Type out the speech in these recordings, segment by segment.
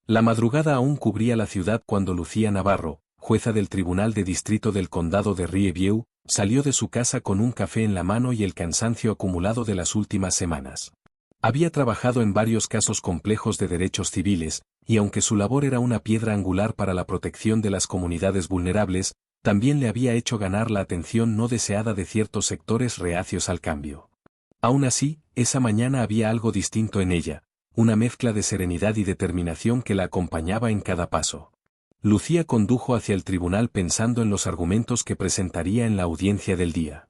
La madrugada aún cubría la ciudad cuando Lucía Navarro, jueza del Tribunal de Distrito del Condado de Riverview, salió de su casa con un café en la mano y el cansancio acumulado de las últimas semanas. Había trabajado en varios casos complejos de derechos civiles, y aunque su labor era una piedra angular para la protección de las comunidades vulnerables, también le había hecho ganar la atención no deseada de ciertos sectores reacios al cambio. Aún así, esa mañana había algo distinto en ella, una mezcla de serenidad y determinación que la acompañaba en cada paso. Lucía condujo hacia el tribunal pensando en los argumentos que presentaría en la audiencia del día.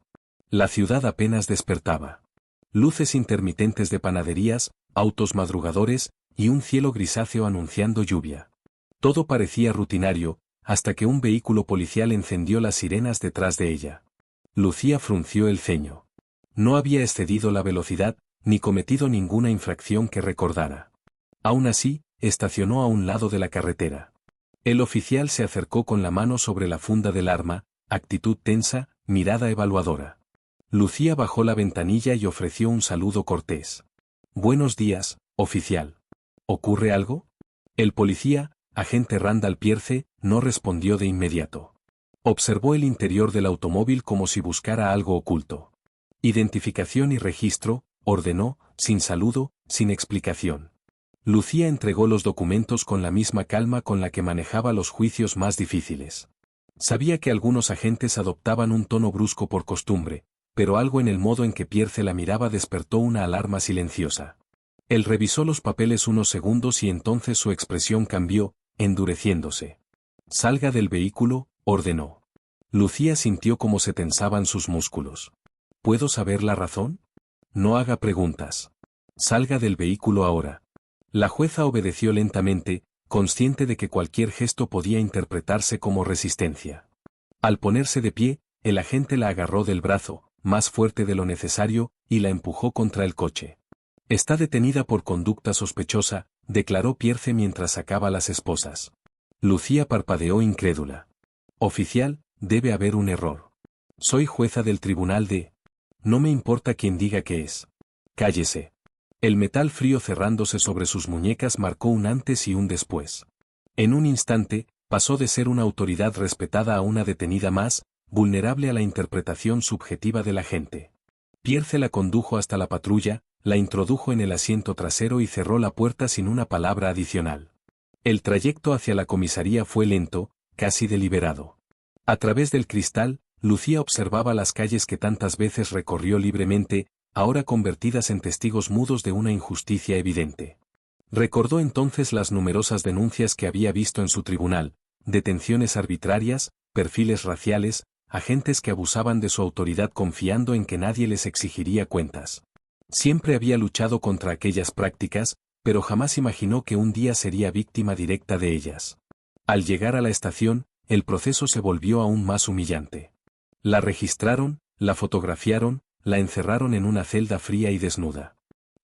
La ciudad apenas despertaba. Luces intermitentes de panaderías, autos madrugadores, y un cielo grisáceo anunciando lluvia. Todo parecía rutinario, hasta que un vehículo policial encendió las sirenas detrás de ella. Lucía frunció el ceño. No había excedido la velocidad, ni cometido ninguna infracción que recordara. Aún así, estacionó a un lado de la carretera. El oficial se acercó con la mano sobre la funda del arma, actitud tensa, mirada evaluadora. Lucía bajó la ventanilla y ofreció un saludo cortés. «Buenos días, oficial. ¿Ocurre algo?» El policía, agente Randall Pierce, no respondió de inmediato. Observó el interior del automóvil como si buscara algo oculto. «Identificación y registro», ordenó, sin saludo, sin explicación. Lucía entregó los documentos con la misma calma con la que manejaba los juicios más difíciles. Sabía que algunos agentes adoptaban un tono brusco por costumbre, pero algo en el modo en que Pierce la miraba despertó una alarma silenciosa. Él revisó los papeles unos segundos y entonces su expresión cambió, endureciéndose. «Salga del vehículo», ordenó. Lucía sintió cómo se tensaban sus músculos. «¿Puedo saber la razón?» «No haga preguntas. Salga del vehículo ahora». La jueza obedeció lentamente, consciente de que cualquier gesto podía interpretarse como resistencia. Al ponerse de pie, el agente la agarró del brazo, más fuerte de lo necesario, y la empujó contra el coche. «Está detenida por conducta sospechosa», declaró Pierce mientras sacaba las esposas. Lucía parpadeó incrédula. «Oficial, debe haber un error. Soy jueza del tribunal de... No me importa quién diga que es. Cállese». El metal frío cerrándose sobre sus muñecas marcó un antes y un después. En un instante, pasó de ser una autoridad respetada a una detenida más, vulnerable a la interpretación subjetiva de la gente. Pierce la condujo hasta la patrulla, la introdujo en el asiento trasero y cerró la puerta sin una palabra adicional. El trayecto hacia la comisaría fue lento, casi deliberado. A través del cristal, Lucía observaba las calles que tantas veces recorrió libremente, ahora convertidas en testigos mudos de una injusticia evidente. Recordó entonces las numerosas denuncias que había visto en su tribunal, detenciones arbitrarias, perfiles raciales, agentes que abusaban de su autoridad confiando en que nadie les exigiría cuentas. Siempre había luchado contra aquellas prácticas, pero jamás imaginó que un día sería víctima directa de ellas. Al llegar a la estación, el proceso se volvió aún más humillante. La registraron, la fotografiaron, la encerraron en una celda fría y desnuda.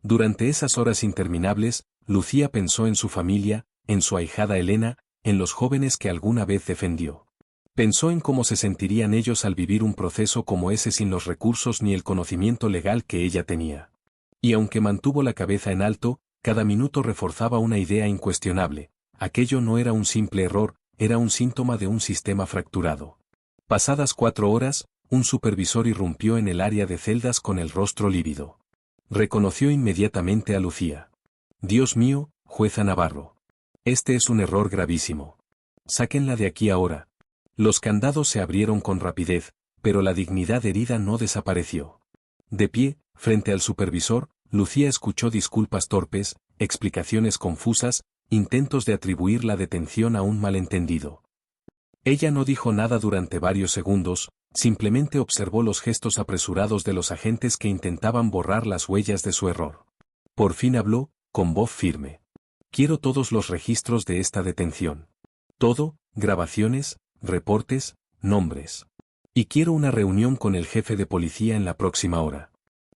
Durante esas horas interminables, Lucía pensó en su familia, en su ahijada Elena, en los jóvenes que alguna vez defendió. Pensó en cómo se sentirían ellos al vivir un proceso como ese sin los recursos ni el conocimiento legal que ella tenía. Y aunque mantuvo la cabeza en alto, cada minuto reforzaba una idea incuestionable: aquello no era un simple error, era un síntoma de un sistema fracturado. Pasadas 4 horas, un supervisor irrumpió en el área de celdas con el rostro lívido. Reconoció inmediatamente a Lucía. «Dios mío, jueza Navarro. Este es un error gravísimo. Sáquenla de aquí ahora». Los candados se abrieron con rapidez, pero la dignidad herida no desapareció. De pie, frente al supervisor, Lucía escuchó disculpas torpes, explicaciones confusas, intentos de atribuir la detención a un malentendido. Ella no dijo nada durante varios segundos, simplemente observó los gestos apresurados de los agentes que intentaban borrar las huellas de su error. Por fin habló, con voz firme. «Quiero todos los registros de esta detención. Todo, grabaciones, reportes, nombres. Y quiero una reunión con el jefe de policía en la próxima hora».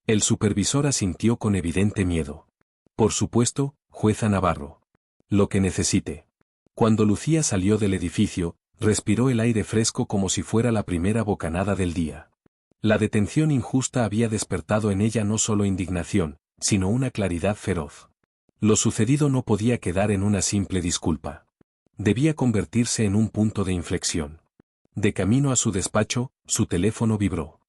El supervisor asintió con evidente miedo. «Por supuesto, jueza Navarro. Lo que necesite». Cuando Lucía salió del edificio, respiró el aire fresco como si fuera la primera bocanada del día. La detención injusta había despertado en ella no solo indignación, sino una claridad feroz. Lo sucedido no podía quedar en una simple disculpa. Debía convertirse en un punto de inflexión. De camino a su despacho, su teléfono vibró.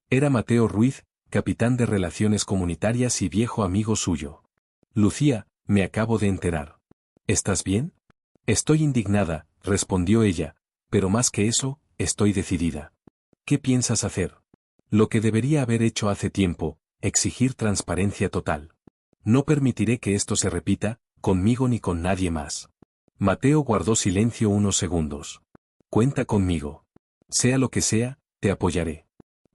Era Mateo Ruiz, capitán de Relaciones Comunitarias y viejo amigo suyo. Lucía, me acabo de enterar. ¿Estás bien? Estoy indignada, respondió ella, pero más que eso, estoy decidida. ¿Qué piensas hacer? Lo que debería haber hecho hace tiempo, exigir transparencia total. No permitiré que esto se repita, conmigo ni con nadie más. Mateo guardó silencio unos segundos. Cuenta conmigo. Sea lo que sea, te apoyaré.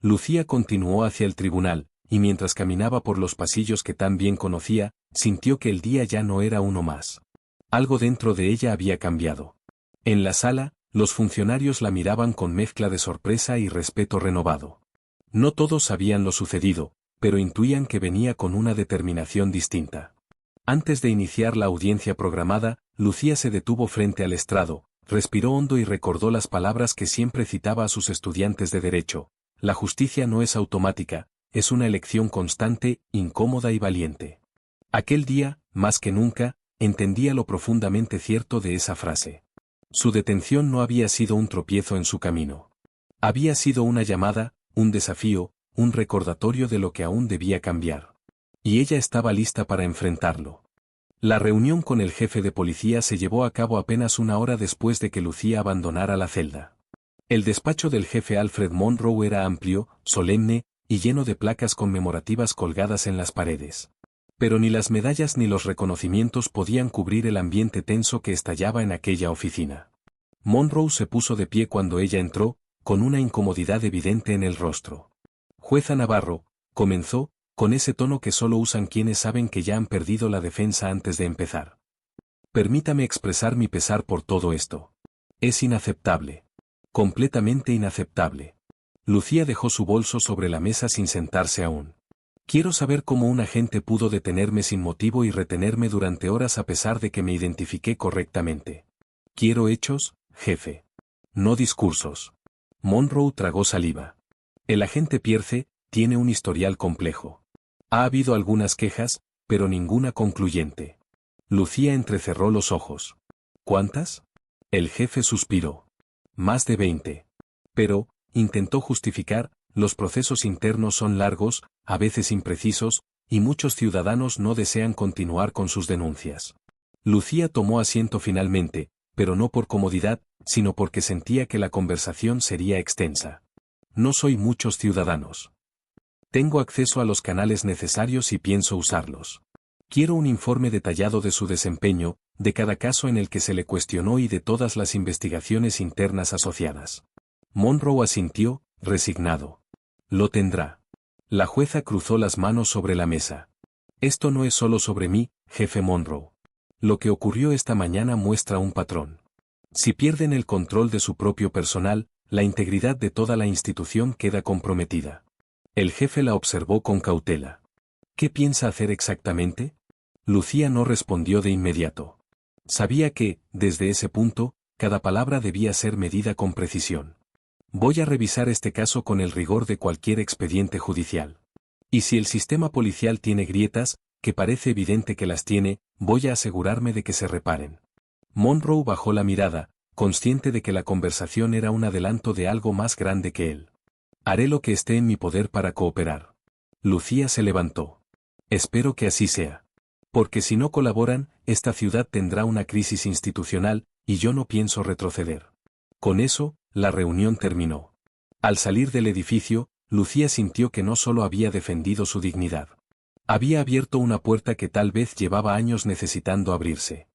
Lucía continuó hacia el tribunal, y mientras caminaba por los pasillos que tan bien conocía, sintió que el día ya no era uno más. Algo dentro de ella había cambiado. En la sala, los funcionarios la miraban con mezcla de sorpresa y respeto renovado. No todos sabían lo sucedido, pero intuían que venía con una determinación distinta. Antes de iniciar la audiencia programada, Lucía se detuvo frente al estrado, respiró hondo y recordó las palabras que siempre citaba a sus estudiantes de derecho. La justicia no es automática, es una elección constante, incómoda y valiente. Aquel día, más que nunca, entendía lo profundamente cierto de esa frase. Su detención no había sido un tropiezo en su camino. Había sido una llamada, un desafío, un recordatorio de lo que aún debía cambiar. Y ella estaba lista para enfrentarlo. La reunión con el jefe de policía se llevó a cabo apenas una hora después de que Lucía abandonara la celda. El despacho del jefe Alfred Monroe era amplio, solemne, y lleno de placas conmemorativas colgadas en las paredes. Pero ni las medallas ni los reconocimientos podían cubrir el ambiente tenso que estallaba en aquella oficina. Monroe se puso de pie cuando ella entró, con una incomodidad evidente en el rostro. Jueza Navarro, comenzó, con ese tono que solo usan quienes saben que ya han perdido la defensa antes de empezar. Permítame expresar mi pesar por todo esto. Es inaceptable. Completamente inaceptable. Lucía dejó su bolso sobre la mesa sin sentarse aún. Quiero saber cómo un agente pudo detenerme sin motivo y retenerme durante horas a pesar de que me identifiqué correctamente. Quiero hechos, jefe. No discursos. Monroe tragó saliva. El agente Pierce tiene un historial complejo. Ha habido algunas quejas, pero ninguna concluyente. Lucía entrecerró los ojos. ¿Cuántas? El jefe suspiró. Más de 20. Pero, intentó justificar, los procesos internos son largos, a veces imprecisos, y muchos ciudadanos no desean continuar con sus denuncias. Lucía tomó asiento finalmente, pero no por comodidad, sino porque sentía que la conversación sería extensa. No soy muchos ciudadanos. Tengo acceso a los canales necesarios y pienso usarlos. Quiero un informe detallado de su desempeño, de cada caso en el que se le cuestionó y de todas las investigaciones internas asociadas. Monroe asintió, resignado. Lo tendrá. La jueza cruzó las manos sobre la mesa. Esto no es solo sobre mí, jefe Monroe. Lo que ocurrió esta mañana muestra un patrón. Si pierden el control de su propio personal, la integridad de toda la institución queda comprometida. El jefe la observó con cautela. ¿Qué piensa hacer exactamente? Lucía no respondió de inmediato. Sabía que, desde ese punto, cada palabra debía ser medida con precisión. Voy a revisar este caso con el rigor de cualquier expediente judicial. Y si el sistema policial tiene grietas, que parece evidente que las tiene, voy a asegurarme de que se reparen. Monroe bajó la mirada, consciente de que la conversación era un adelanto de algo más grande que él. Haré lo que esté en mi poder para cooperar. Lucía se levantó. Espero que así sea. Porque si no colaboran, esta ciudad tendrá una crisis institucional, y yo no pienso retroceder. Con eso, la reunión terminó. Al salir del edificio, Lucía sintió que no solo había defendido su dignidad. Había abierto una puerta que tal vez llevaba años necesitando abrirse.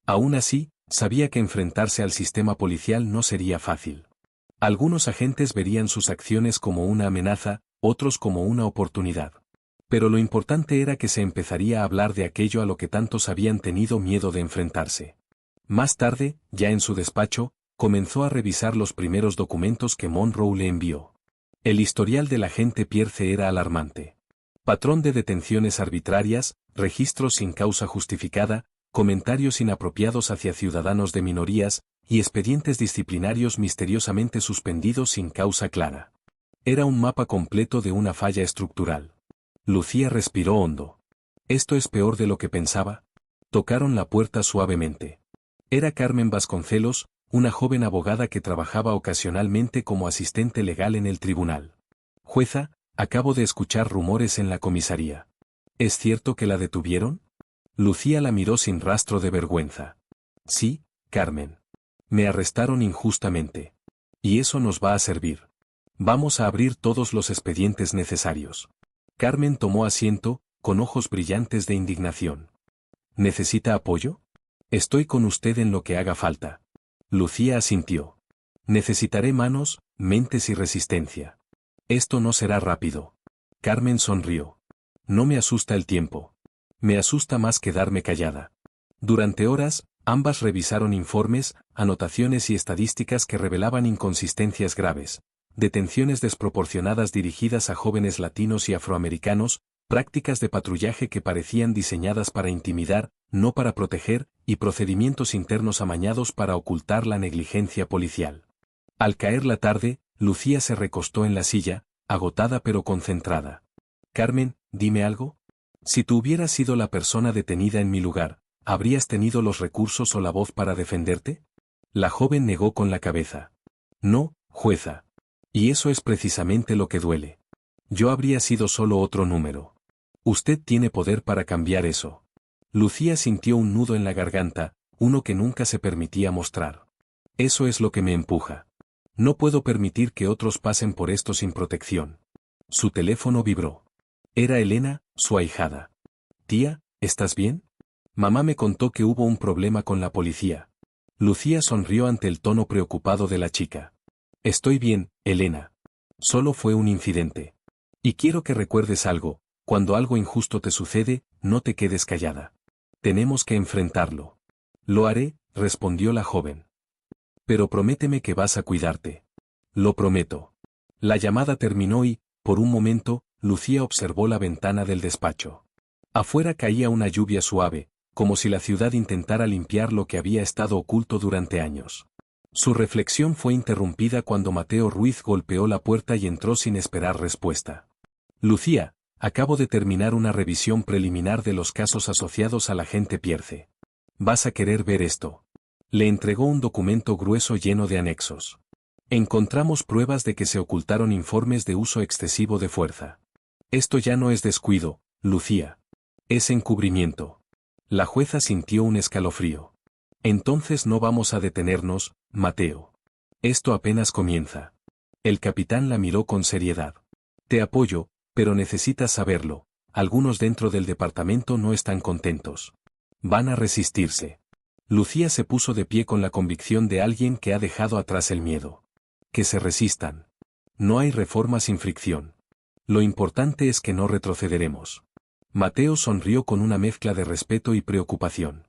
Aún así, sabía que enfrentarse al sistema policial no sería fácil. Algunos agentes verían sus acciones como una amenaza, otros como una oportunidad. Pero lo importante era que se empezaría a hablar de aquello a lo que tantos habían tenido miedo de enfrentarse. Más tarde, ya en su despacho, comenzó a revisar los primeros documentos que Monroe le envió. El historial del agente Pierce era alarmante. Patrón de detenciones arbitrarias, registros sin causa justificada, comentarios inapropiados hacia ciudadanos de minorías, y expedientes disciplinarios misteriosamente suspendidos sin causa clara. Era un mapa completo de una falla estructural. Lucía respiró hondo. ¿Esto es peor de lo que pensaba? Tocaron la puerta suavemente. Era Carmen Vasconcelos, una joven abogada que trabajaba ocasionalmente como asistente legal en el tribunal. Jueza, acabo de escuchar rumores en la comisaría. ¿Es cierto que la detuvieron? Lucía la miró sin rastro de vergüenza. Sí, Carmen. Me arrestaron injustamente. Y eso nos va a servir. Vamos a abrir todos los expedientes necesarios. Carmen tomó asiento, con ojos brillantes de indignación. ¿Necesita apoyo? Estoy con usted en lo que haga falta. Lucía asintió. Necesitaré manos, mentes y resistencia. Esto no será rápido. Carmen sonrió. No me asusta el tiempo. Me asusta más quedarme callada. Durante horas, ambas revisaron informes, anotaciones y estadísticas que revelaban inconsistencias graves, detenciones desproporcionadas dirigidas a jóvenes latinos y afroamericanos, prácticas de patrullaje que parecían diseñadas para intimidar, no para proteger, y procedimientos internos amañados para ocultar la negligencia policial. Al caer la tarde, Lucía se recostó en la silla, agotada pero concentrada. Carmen, dime algo. Si tú hubieras sido la persona detenida en mi lugar, ¿habrías tenido los recursos o la voz para defenderte? La joven negó con la cabeza. No, jueza. Y eso es precisamente lo que duele. Yo habría sido solo otro número. Usted tiene poder para cambiar eso. Lucía sintió un nudo en la garganta, uno que nunca se permitía mostrar. Eso es lo que me empuja. No puedo permitir que otros pasen por esto sin protección. Su teléfono vibró. Era Elena, su ahijada. Tía, ¿estás bien? Mamá me contó que hubo un problema con la policía. Lucía sonrió ante el tono preocupado de la chica. Estoy bien, Elena. Solo fue un incidente. Y quiero que recuerdes algo, cuando algo injusto te sucede, no te quedes callada. Tenemos que enfrentarlo. Lo haré, respondió la joven. Pero prométeme que vas a cuidarte. Lo prometo. La llamada terminó y, por un momento, Lucía observó la ventana del despacho. Afuera caía una lluvia suave, como si la ciudad intentara limpiar lo que había estado oculto durante años. Su reflexión fue interrumpida cuando Mateo Ruiz golpeó la puerta y entró sin esperar respuesta. Lucía, acabo de terminar una revisión preliminar de los casos asociados al agente Pierce. ¿Vas a querer ver esto? Le entregó un documento grueso lleno de anexos. Encontramos pruebas de que se ocultaron informes de uso excesivo de fuerza. Esto ya no es descuido, Lucía. Es encubrimiento. La jueza sintió un escalofrío. Entonces no vamos a detenernos, Mateo. Esto apenas comienza. El capitán la miró con seriedad. Te apoyo, pero necesitas saberlo. Algunos dentro del departamento no están contentos. Van a resistirse. Lucía se puso de pie con la convicción de alguien que ha dejado atrás el miedo. Que se resistan. No hay reforma sin fricción. Lo importante es que no retrocederemos. Mateo sonrió con una mezcla de respeto y preocupación.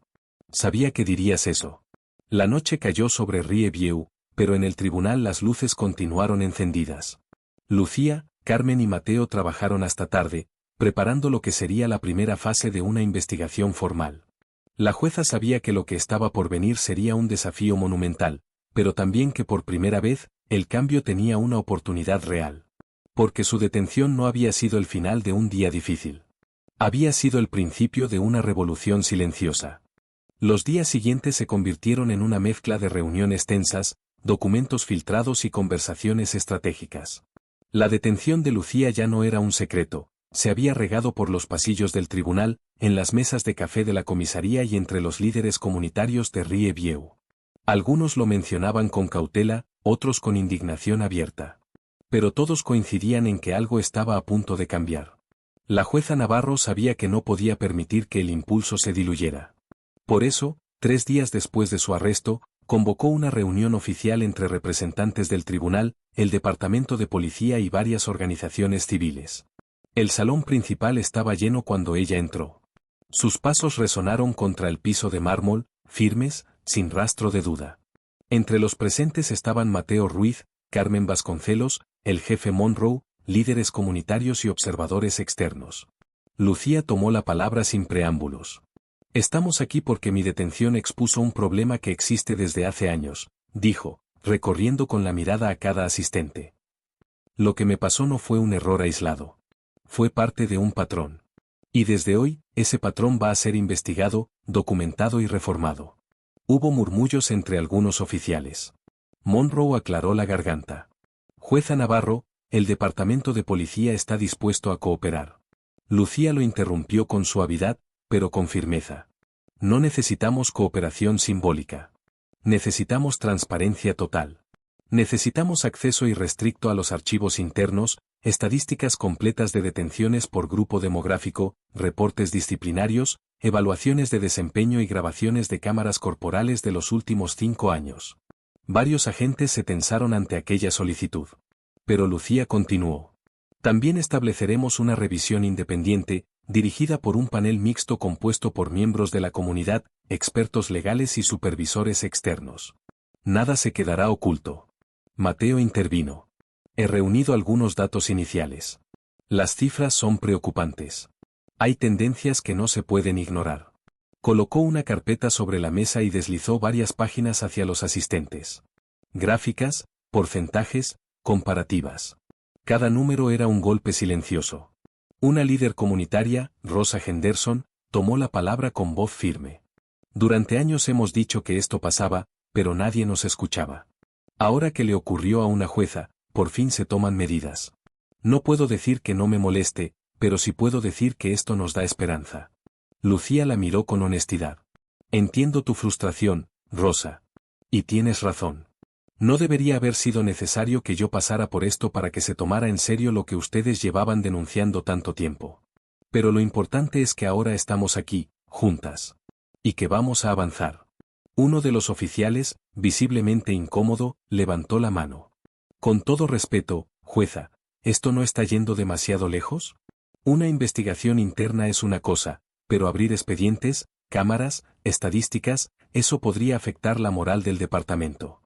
Sabía que dirías eso. La noche cayó sobre Rieview, pero en el tribunal las luces continuaron encendidas. Lucía, Carmen y Mateo trabajaron hasta tarde, preparando lo que sería la primera fase de una investigación formal. La jueza sabía que lo que estaba por venir sería un desafío monumental, pero también que por primera vez, el cambio tenía una oportunidad real. Porque su detención no había sido el final de un día difícil. Había sido el principio de una revolución silenciosa. Los días siguientes se convirtieron en una mezcla de reuniones tensas, documentos filtrados y conversaciones estratégicas. La detención de Lucía ya no era un secreto, se había regado por los pasillos del tribunal, en las mesas de café de la comisaría y entre los líderes comunitarios de Rieview. Algunos lo mencionaban con cautela, otros con indignación abierta. Pero todos coincidían en que algo estaba a punto de cambiar. La jueza Navarro sabía que no podía permitir que el impulso se diluyera. Por eso, 3 días después de su arresto, convocó una reunión oficial entre representantes del tribunal, el departamento de policía y varias organizaciones civiles. El salón principal estaba lleno cuando ella entró. Sus pasos resonaron contra el piso de mármol, firmes, sin rastro de duda. Entre los presentes estaban Mateo Ruiz, Carmen Vasconcelos, el jefe Monroe, líderes comunitarios y observadores externos. Lucía tomó la palabra sin preámbulos. Estamos aquí porque mi detención expuso un problema que existe desde hace años, dijo, recorriendo con la mirada a cada asistente. Lo que me pasó no fue un error aislado. Fue parte de un patrón. Y desde hoy, ese patrón va a ser investigado, documentado y reformado. Hubo murmullos entre algunos oficiales. Monroe aclaró la garganta. Jueza Navarro, el departamento de policía está dispuesto a cooperar. Lucía lo interrumpió con suavidad, pero con firmeza. No necesitamos cooperación simbólica. Necesitamos transparencia total. Necesitamos acceso irrestricto a los archivos internos, estadísticas completas de detenciones por grupo demográfico, reportes disciplinarios, evaluaciones de desempeño y grabaciones de cámaras corporales de los últimos 5 años. Varios agentes se tensaron ante aquella solicitud. Pero Lucía continuó. También estableceremos una revisión independiente, dirigida por un panel mixto compuesto por miembros de la comunidad, expertos legales y supervisores externos. Nada se quedará oculto. Mateo intervino. He reunido algunos datos iniciales. Las cifras son preocupantes. Hay tendencias que no se pueden ignorar. Colocó una carpeta sobre la mesa y deslizó varias páginas hacia los asistentes. Gráficas, porcentajes, comparativas. Cada número era un golpe silencioso. Una líder comunitaria, Rosa Henderson, tomó la palabra con voz firme. Durante años hemos dicho que esto pasaba, pero nadie nos escuchaba. Ahora que le ocurrió a una jueza, por fin se toman medidas. No puedo decir que no me moleste, pero sí puedo decir que esto nos da esperanza. Lucía la miró con honestidad. Entiendo tu frustración, Rosa. Y tienes razón. No debería haber sido necesario que yo pasara por esto para que se tomara en serio lo que ustedes llevaban denunciando tanto tiempo. Pero lo importante es que ahora estamos aquí, juntas. Y que vamos a avanzar. Uno de los oficiales, visiblemente incómodo, levantó la mano. Con todo respeto, jueza, ¿esto no está yendo demasiado lejos? Una investigación interna es una cosa, pero abrir expedientes, cámaras, estadísticas, eso podría afectar la moral del departamento.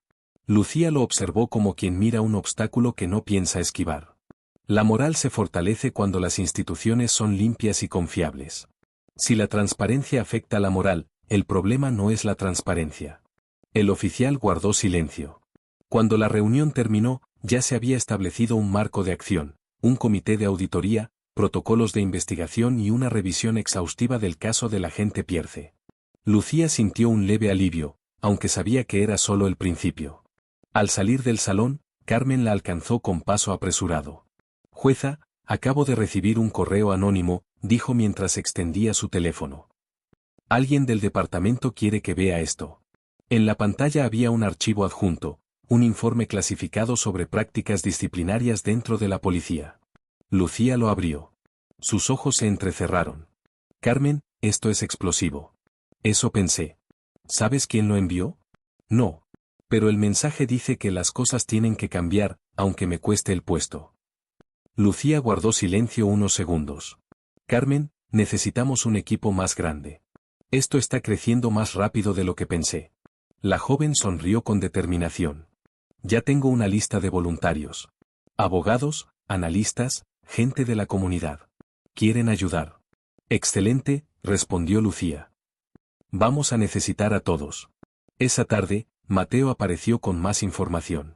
Lucía lo observó como quien mira un obstáculo que no piensa esquivar. La moral se fortalece cuando las instituciones son limpias y confiables. Si la transparencia afecta la moral, el problema no es la transparencia. El oficial guardó silencio. Cuando la reunión terminó, ya se había establecido un marco de acción, un comité de auditoría, protocolos de investigación y una revisión exhaustiva del caso del agente Pierce. Lucía sintió un leve alivio, aunque sabía que era solo el principio. Al salir del salón, Carmen la alcanzó con paso apresurado. Jueza, acabo de recibir un correo anónimo, dijo mientras extendía su teléfono. Alguien del departamento quiere que vea esto. En la pantalla había un archivo adjunto, un informe clasificado sobre prácticas disciplinarias dentro de la policía. Lucía lo abrió. Sus ojos se entrecerraron. Carmen, esto es explosivo. Eso pensé. ¿Sabes quién lo envió? No. Pero el mensaje dice que las cosas tienen que cambiar, aunque me cueste el puesto. Lucía guardó silencio unos segundos. Carmen, necesitamos un equipo más grande. Esto está creciendo más rápido de lo que pensé. La joven sonrió con determinación. Ya tengo una lista de voluntarios. Abogados, analistas, gente de la comunidad. ¿Quieren ayudar? Excelente, respondió Lucía. Vamos a necesitar a todos. Esa tarde, Mateo apareció con más información.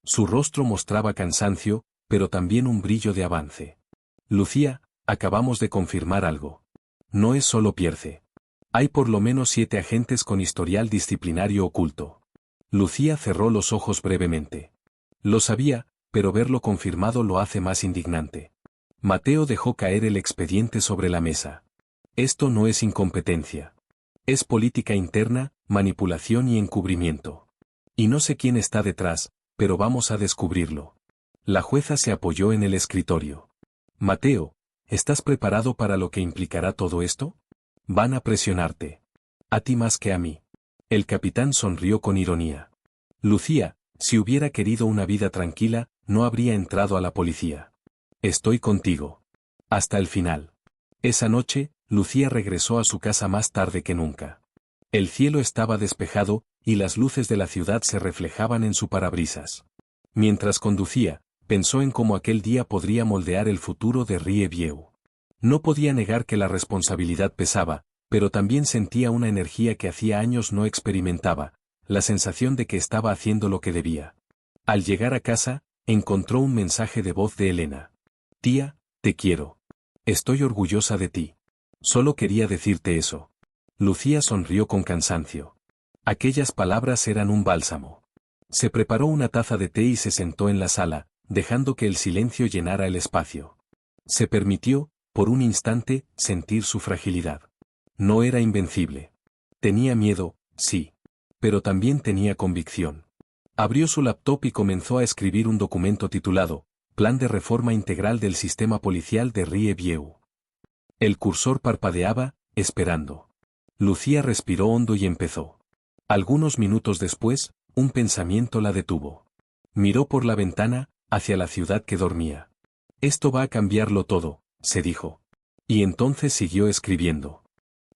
Su rostro mostraba cansancio, pero también un brillo de avance. Lucía, acabamos de confirmar algo. No es solo Pierce. Hay por lo menos 7 agentes con historial disciplinario oculto. Lucía cerró los ojos brevemente. Lo sabía, pero verlo confirmado lo hace más indignante. Mateo dejó caer el expediente sobre la mesa. Esto no es incompetencia. Es política interna, manipulación y encubrimiento. Y no sé quién está detrás, pero vamos a descubrirlo. La jueza se apoyó en el escritorio. Mateo, ¿estás preparado para lo que implicará todo esto? Van a presionarte. A ti más que a mí. El capitán sonrió con ironía. Lucía, si hubiera querido una vida tranquila, no habría entrado a la policía. Estoy contigo. Hasta el final. Esa noche, Lucía regresó a su casa más tarde que nunca. El cielo estaba despejado, y las luces de la ciudad se reflejaban en su parabrisas. Mientras conducía, pensó en cómo aquel día podría moldear el futuro de Rie Vieux. No podía negar que la responsabilidad pesaba, pero también sentía una energía que hacía años no experimentaba, la sensación de que estaba haciendo lo que debía. Al llegar a casa, encontró un mensaje de voz de Elena. Tía, te quiero. Estoy orgullosa de ti. Solo quería decirte eso. Lucía sonrió con cansancio. Aquellas palabras eran un bálsamo. Se preparó una taza de té y se sentó en la sala, dejando que el silencio llenara el espacio. Se permitió, por un instante, sentir su fragilidad. No era invencible. Tenía miedo, sí. Pero también tenía convicción. Abrió su laptop y comenzó a escribir un documento titulado Plan de Reforma Integral del Sistema Policial de Rie-Vieu. El cursor parpadeaba, esperando. Lucía respiró hondo y empezó. Algunos minutos después, un pensamiento la detuvo. Miró por la ventana, hacia la ciudad que dormía. Esto va a cambiarlo todo, se dijo. Y entonces siguió escribiendo.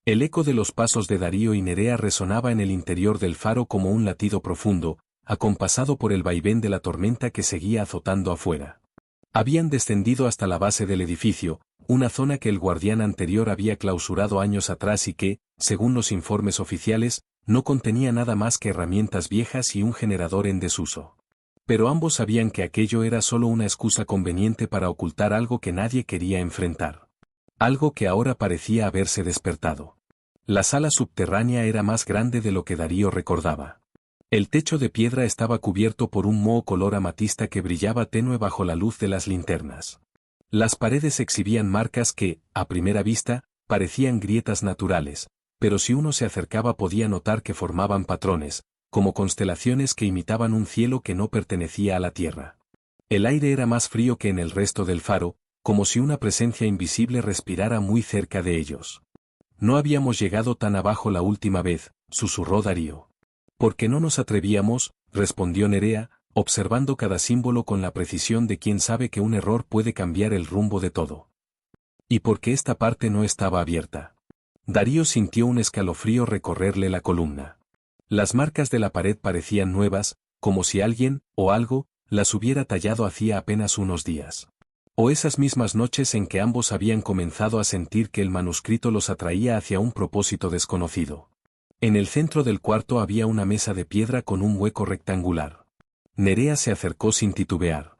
El eco de los pasos de Darío y Nerea resonaba en el interior del faro como un latido profundo, acompasado por el vaivén de la tormenta que seguía azotando afuera. Habían descendido hasta la base del edificio, una zona que el guardián anterior había clausurado años atrás y que, según los informes oficiales, no contenía nada más que herramientas viejas y un generador en desuso. Pero ambos sabían que aquello era solo una excusa conveniente para ocultar algo que nadie quería enfrentar. Algo que ahora parecía haberse despertado. La sala subterránea era más grande de lo que Darío recordaba. El techo de piedra estaba cubierto por un moho color amatista que brillaba tenue bajo la luz de las linternas. Las paredes exhibían marcas que, a primera vista, parecían grietas naturales, pero si uno se acercaba podía notar que formaban patrones, como constelaciones que imitaban un cielo que no pertenecía a la tierra. El aire era más frío que en el resto del faro, como si una presencia invisible respirara muy cerca de ellos. No habíamos llegado tan abajo la última vez, susurró Darío. Porque no nos atrevíamos, respondió Nerea, observando cada símbolo con la precisión de quien sabe que un error puede cambiar el rumbo de todo. Y porque esta parte no estaba abierta. Darío sintió un escalofrío recorrerle la columna. Las marcas de la pared parecían nuevas, como si alguien, o algo, las hubiera tallado hacía apenas unos días. O esas mismas noches en que ambos habían comenzado a sentir que el manuscrito los atraía hacia un propósito desconocido. En el centro del cuarto había una mesa de piedra con un hueco rectangular. Nerea se acercó sin titubear.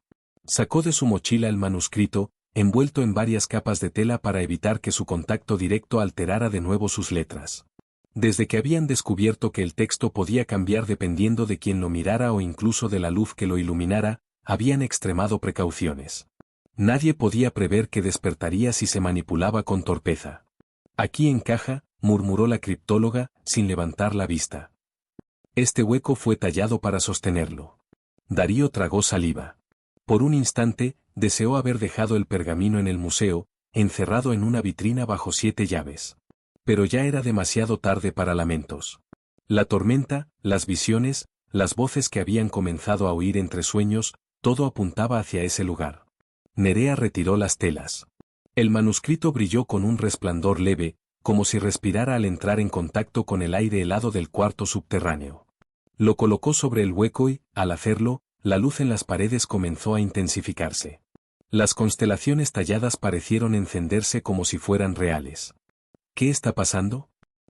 Sacó de su mochila el manuscrito, envuelto en varias capas de tela para evitar que su contacto directo alterara de nuevo sus letras. Desde que habían descubierto que el texto podía cambiar dependiendo de quien lo mirara o incluso de la luz que lo iluminara, habían extremado precauciones. Nadie podía prever que despertaría si se manipulaba con torpeza. Aquí encaja, murmuró la criptóloga, sin levantar la vista. Este hueco fue tallado para sostenerlo. Darío tragó saliva. Por un instante, deseó haber dejado el pergamino en el museo, encerrado en una vitrina bajo 7 llaves. Pero ya era demasiado tarde para lamentos. La tormenta, las visiones, las voces que habían comenzado a oír entre sueños, todo apuntaba hacia ese lugar. Nerea retiró las telas. El manuscrito brilló con un resplandor leve, como si respirara al entrar en contacto con el aire helado del cuarto subterráneo. Lo colocó sobre el hueco y, al hacerlo, la luz en las paredes comenzó a intensificarse. Las constelaciones talladas parecieron encenderse como si fueran reales. ¿Qué está pasando?,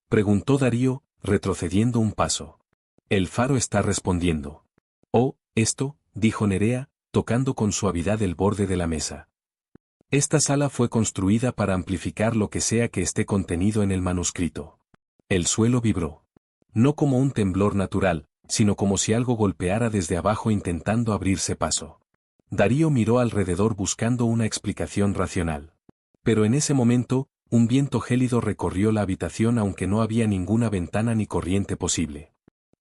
preguntó Darío, retrocediendo un paso. El faro está respondiendo. Oh, esto, dijo Nerea, tocando con suavidad el borde de la mesa. Esta sala fue construida para amplificar lo que sea que esté contenido en el manuscrito. El suelo vibró. No como un temblor natural, sino como si algo golpeara desde abajo intentando abrirse paso. Darío miró alrededor buscando una explicación racional. Pero en ese momento, un viento gélido recorrió la habitación aunque no había ninguna ventana ni corriente posible.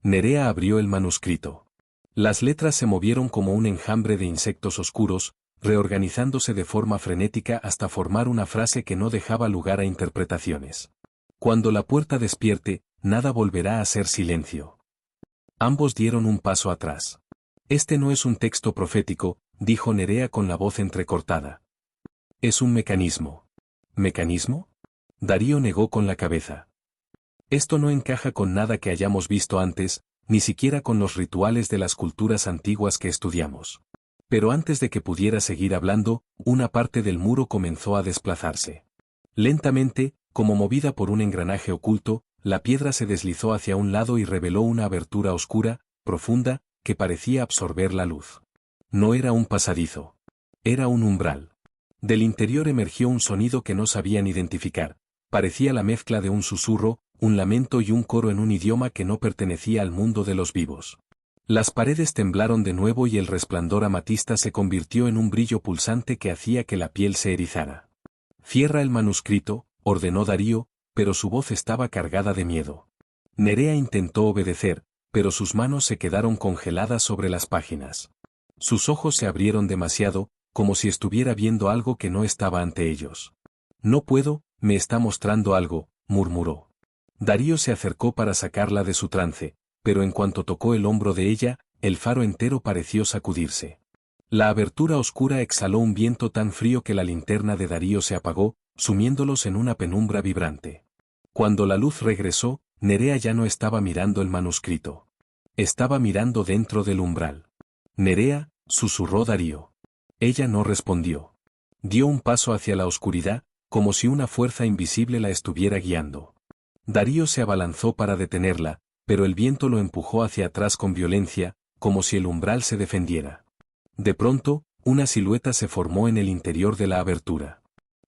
Nerea abrió el manuscrito. Las letras se movieron como un enjambre de insectos oscuros, reorganizándose de forma frenética hasta formar una frase que no dejaba lugar a interpretaciones. Cuando la puerta despierte, nada volverá a ser silencio. Ambos dieron un paso atrás. Este no es un texto profético, dijo Nerea con la voz entrecortada. Es un mecanismo. ¿Mecanismo? Darío negó con la cabeza. Esto no encaja con nada que hayamos visto antes, ni siquiera con los rituales de las culturas antiguas que estudiamos. Pero antes de que pudiera seguir hablando, una parte del muro comenzó a desplazarse. Lentamente, como movida por un engranaje oculto, la piedra se deslizó hacia un lado y reveló una abertura oscura, profunda, que parecía absorber la luz. No era un pasadizo. Era un umbral. Del interior emergió un sonido que no sabían identificar. Parecía la mezcla de un susurro, un lamento y un coro en un idioma que no pertenecía al mundo de los vivos. Las paredes temblaron de nuevo y el resplandor amatista se convirtió en un brillo pulsante que hacía que la piel se erizara. «Cierra el manuscrito», ordenó Darío, pero su voz estaba cargada de miedo. Nerea intentó obedecer, pero sus manos se quedaron congeladas sobre las páginas. Sus ojos se abrieron demasiado, como si estuviera viendo algo que no estaba ante ellos. «No puedo, me está mostrando algo», murmuró. Darío se acercó para sacarla de su trance, pero en cuanto tocó el hombro de ella, el faro entero pareció sacudirse. La abertura oscura exhaló un viento tan frío que la linterna de Darío se apagó, sumiéndolos en una penumbra vibrante. Cuando la luz regresó, Nerea ya no estaba mirando el manuscrito. Estaba mirando dentro del umbral. «Nerea», susurró Darío. Ella no respondió. Dio un paso hacia la oscuridad, como si una fuerza invisible la estuviera guiando. Darío se abalanzó para detenerla, pero el viento lo empujó hacia atrás con violencia, como si el umbral se defendiera. De pronto, una silueta se formó en el interior de la abertura.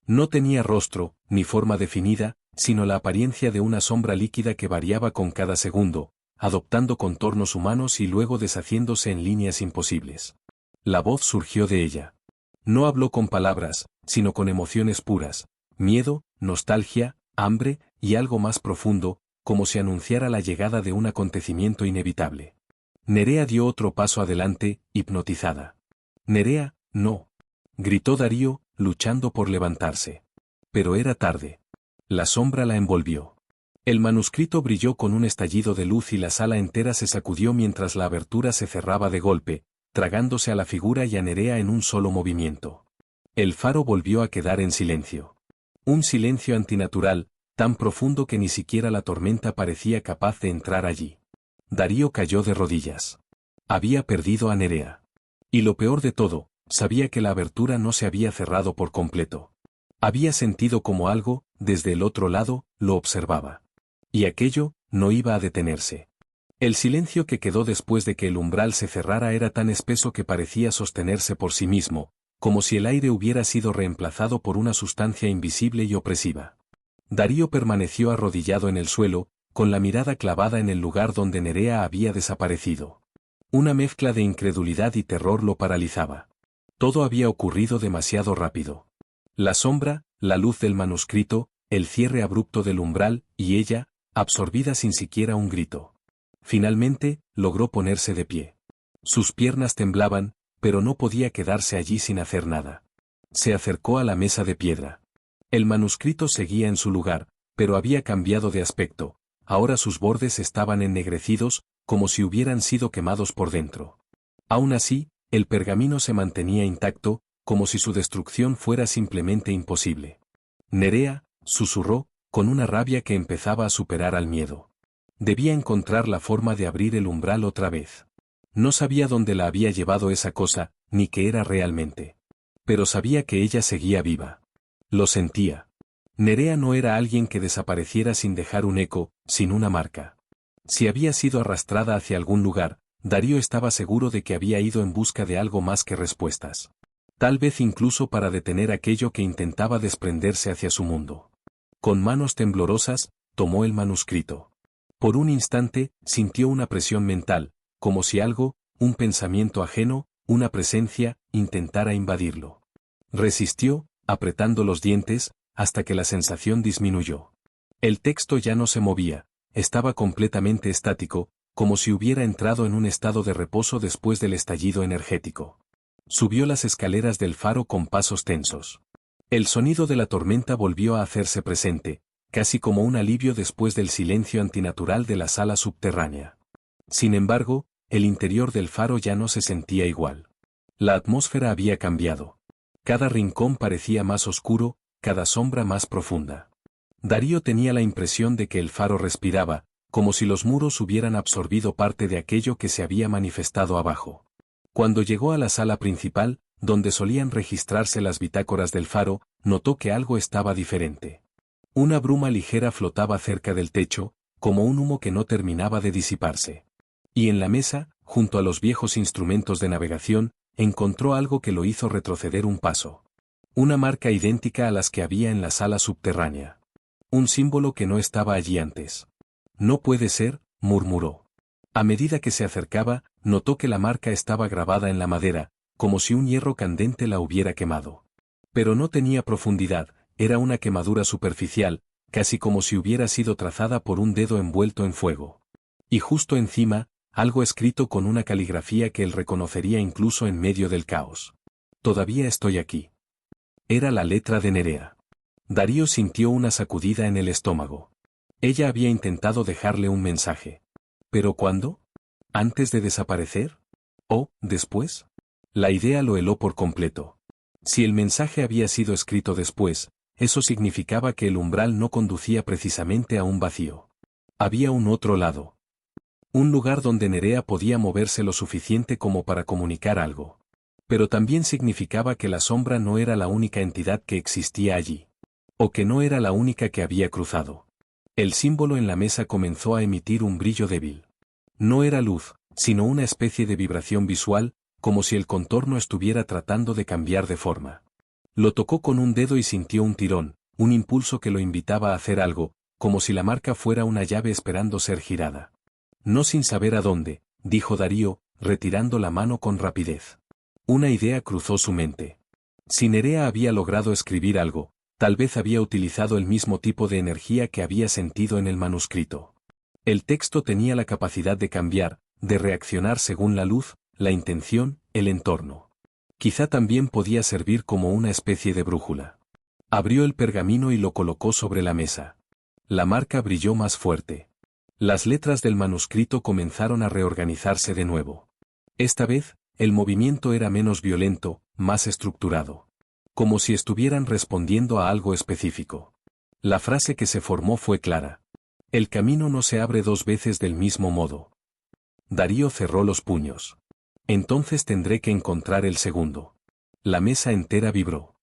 No tenía rostro, ni forma definida, sino la apariencia de una sombra líquida que variaba con cada segundo, adoptando contornos humanos y luego deshaciéndose en líneas imposibles. La voz surgió de ella. No habló con palabras, sino con emociones puras, miedo, nostalgia, hambre, y algo más profundo, como si anunciara la llegada de un acontecimiento inevitable. Nerea dio otro paso adelante, hipnotizada. «Nerea, no», gritó Darío, luchando por levantarse. Pero era tarde. La sombra la envolvió. El manuscrito brilló con un estallido de luz y la sala entera se sacudió mientras la abertura se cerraba de golpe, tragándose a la figura y a Nerea en un solo movimiento. El faro volvió a quedar en silencio. Un silencio antinatural, tan profundo que ni siquiera la tormenta parecía capaz de entrar allí. Darío cayó de rodillas. Había perdido a Nerea. Y lo peor de todo, sabía que la abertura no se había cerrado por completo. Había sentido como algo, desde el otro lado, lo observaba. Y aquello, no iba a detenerse. El silencio que quedó después de que el umbral se cerrara era tan espeso que parecía sostenerse por sí mismo, como si el aire hubiera sido reemplazado por una sustancia invisible y opresiva. Darío permaneció arrodillado en el suelo, con la mirada clavada en el lugar donde Nerea había desaparecido. Una mezcla de incredulidad y terror lo paralizaba. Todo había ocurrido demasiado rápido. La sombra, la luz del manuscrito, el cierre abrupto del umbral, y ella, absorbida sin siquiera un grito. Finalmente, logró ponerse de pie. Sus piernas temblaban, pero no podía quedarse allí sin hacer nada. Se acercó a la mesa de piedra. El manuscrito seguía en su lugar, pero había cambiado de aspecto. Ahora sus bordes estaban ennegrecidos, como si hubieran sido quemados por dentro. Aún así, el pergamino se mantenía intacto, como si su destrucción fuera simplemente imposible. «Nerea», susurró, con una rabia que empezaba a superar al miedo. Debía encontrar la forma de abrir el umbral otra vez. No sabía dónde la había llevado esa cosa, ni qué era realmente. Pero sabía que ella seguía viva. Lo sentía. Nerea no era alguien que desapareciera sin dejar un eco, sin una marca. Si había sido arrastrada hacia algún lugar, Darío estaba seguro de que había ido en busca de algo más que respuestas. Tal vez incluso para detener aquello que intentaba desprenderse hacia su mundo. Con manos temblorosas, tomó el manuscrito. Por un instante, sintió una presión mental, como si algo, un pensamiento ajeno, una presencia, intentara invadirlo. Resistió, apretando los dientes, hasta que la sensación disminuyó. El texto ya no se movía, estaba completamente estático, como si hubiera entrado en un estado de reposo después del estallido energético. Subió las escaleras del faro con pasos tensos. El sonido de la tormenta volvió a hacerse presente, casi como un alivio después del silencio antinatural de la sala subterránea. Sin embargo, el interior del faro ya no se sentía igual. La atmósfera había cambiado. Cada rincón parecía más oscuro, cada sombra más profunda. Darío tenía la impresión de que el faro respiraba, como si los muros hubieran absorbido parte de aquello que se había manifestado abajo. Cuando llegó a la sala principal, donde solían registrarse las bitácoras del faro, notó que algo estaba diferente. Una bruma ligera flotaba cerca del techo, como un humo que no terminaba de disiparse. Y en la mesa, junto a los viejos instrumentos de navegación, encontró algo que lo hizo retroceder un paso. Una marca idéntica a las que había en la sala subterránea. Un símbolo que no estaba allí antes. No puede ser, murmuró. A medida que se acercaba, notó que la marca estaba grabada en la madera, como si un hierro candente la hubiera quemado. Pero no tenía profundidad, era una quemadura superficial, casi como si hubiera sido trazada por un dedo envuelto en fuego. Y justo encima, algo escrito con una caligrafía que él reconocería incluso en medio del caos. Todavía estoy aquí. Era la letra de Nerea. Darío sintió una sacudida en el estómago. Ella había intentado dejarle un mensaje. ¿Pero cuándo? ¿Antes de desaparecer? ¿O, después? La idea lo heló por completo. Si el mensaje había sido escrito después, eso significaba que el umbral no conducía precisamente a un vacío. Había un otro lado. Un lugar donde Nerea podía moverse lo suficiente como para comunicar algo. Pero también significaba que la sombra no era la única entidad que existía allí. O que no era la única que había cruzado. El símbolo en la mesa comenzó a emitir un brillo débil. No era luz, sino una especie de vibración visual, como si el contorno estuviera tratando de cambiar de forma. Lo tocó con un dedo y sintió un tirón, un impulso que lo invitaba a hacer algo, como si la marca fuera una llave esperando ser girada. No sin saber a dónde, dijo Darío, retirando la mano con rapidez. Una idea cruzó su mente. Si Nerea había logrado escribir algo, tal vez había utilizado el mismo tipo de energía que había sentido en el manuscrito. El texto tenía la capacidad de cambiar, de reaccionar según la luz, la intención, el entorno. Quizá también podía servir como una especie de brújula. Abrió el pergamino y lo colocó sobre la mesa. La marca brilló más fuerte. Las letras del manuscrito comenzaron a reorganizarse de nuevo. Esta vez, el movimiento era menos violento, más estructurado. Como si estuvieran respondiendo a algo específico. La frase que se formó fue clara. El camino no se abre dos veces del mismo modo. Darío cerró los puños. Entonces tendré que encontrar el segundo. La mesa entera vibró.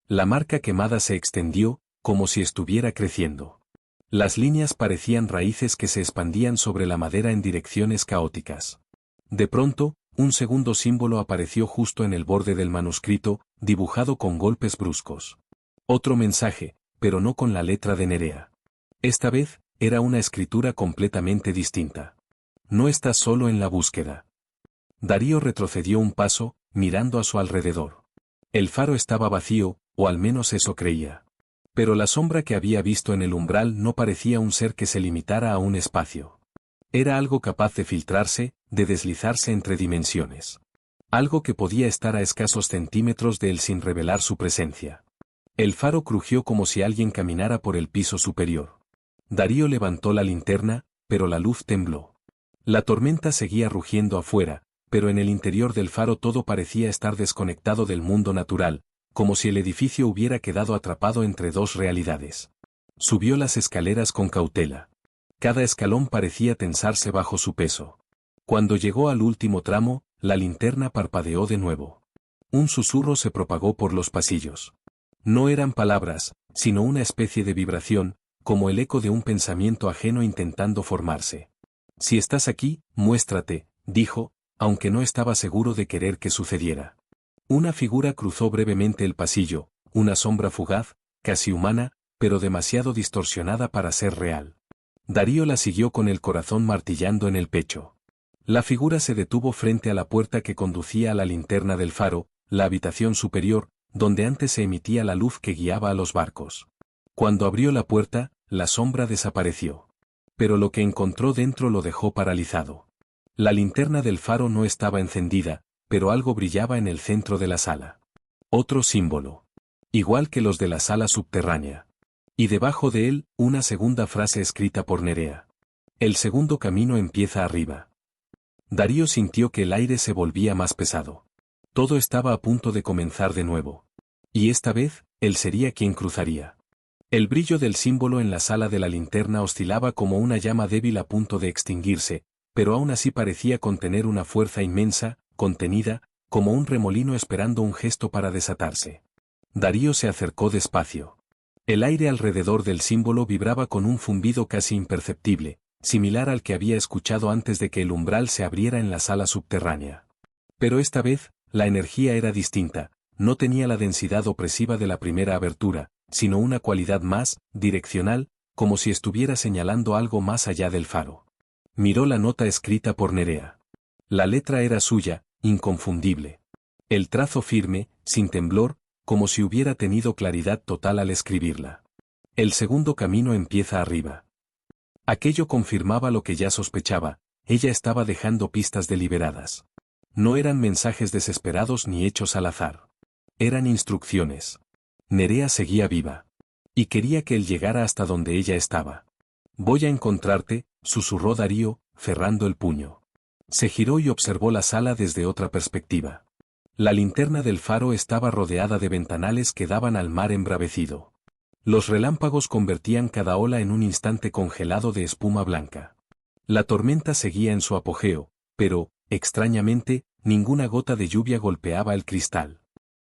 La marca quemada se extendió, como si estuviera creciendo. Las líneas parecían raíces que se expandían sobre la madera en direcciones caóticas. De pronto, un segundo símbolo apareció justo en el borde del manuscrito, dibujado con golpes bruscos. Otro mensaje, pero no con la letra de Nerea. Esta vez, era una escritura completamente distinta. No estás solo en la búsqueda. Darío retrocedió un paso, mirando a su alrededor. El faro estaba vacío, o al menos eso creía. Pero la sombra que había visto en el umbral no parecía un ser que se limitara a un espacio. Era algo capaz de filtrarse, de deslizarse entre dimensiones. Algo que podía estar a escasos centímetros de él sin revelar su presencia. El faro crujió como si alguien caminara por el piso superior. Darío levantó la linterna, pero la luz tembló. La tormenta seguía rugiendo afuera, pero en el interior del faro todo parecía estar desconectado del mundo natural, como si el edificio hubiera quedado atrapado entre dos realidades. Subió las escaleras con cautela. Cada escalón parecía tensarse bajo su peso. Cuando llegó al último tramo, la linterna parpadeó de nuevo. Un susurro se propagó por los pasillos. No eran palabras, sino una especie de vibración, como el eco de un pensamiento ajeno intentando formarse. Si estás aquí, muéstrate, dijo, aunque no estaba seguro de querer que sucediera. Una figura cruzó brevemente el pasillo, una sombra fugaz, casi humana, pero demasiado distorsionada para ser real. Darío la siguió con el corazón martillando en el pecho. La figura se detuvo frente a la puerta que conducía a la linterna del faro, la habitación superior, donde antes se emitía la luz que guiaba a los barcos. Cuando abrió la puerta, la sombra desapareció. Pero lo que encontró dentro lo dejó paralizado. La linterna del faro no estaba encendida, pero algo brillaba en el centro de la sala. Otro símbolo. Igual que los de la sala subterránea. Y debajo de él, una segunda frase escrita por Nerea. El segundo camino empieza arriba. Darío sintió que el aire se volvía más pesado. Todo estaba a punto de comenzar de nuevo. Y esta vez, él sería quien cruzaría. El brillo del símbolo en la sala de la linterna oscilaba como una llama débil a punto de extinguirse, pero aún así parecía contener una fuerza inmensa, contenida, como un remolino esperando un gesto para desatarse. Darío se acercó despacio. El aire alrededor del símbolo vibraba con un zumbido casi imperceptible, similar al que había escuchado antes de que el umbral se abriera en la sala subterránea. Pero esta vez, la energía era distinta, no tenía la densidad opresiva de la primera abertura, sino una cualidad más, direccional, como si estuviera señalando algo más allá del faro. Miró la nota escrita por Nerea. La letra era suya, inconfundible. El trazo firme, sin temblor, como si hubiera tenido claridad total al escribirla. El segundo camino empieza arriba. Aquello confirmaba lo que ya sospechaba, ella estaba dejando pistas deliberadas. No eran mensajes desesperados ni hechos al azar. Eran instrucciones. Nerea seguía viva. Y quería que él llegara hasta donde ella estaba. Voy a encontrarte, susurró Darío, cerrando el puño. Se giró y observó la sala desde otra perspectiva. La linterna del faro estaba rodeada de ventanales que daban al mar embravecido. Los relámpagos convertían cada ola en un instante congelado de espuma blanca. La tormenta seguía en su apogeo, pero, extrañamente, ninguna gota de lluvia golpeaba el cristal.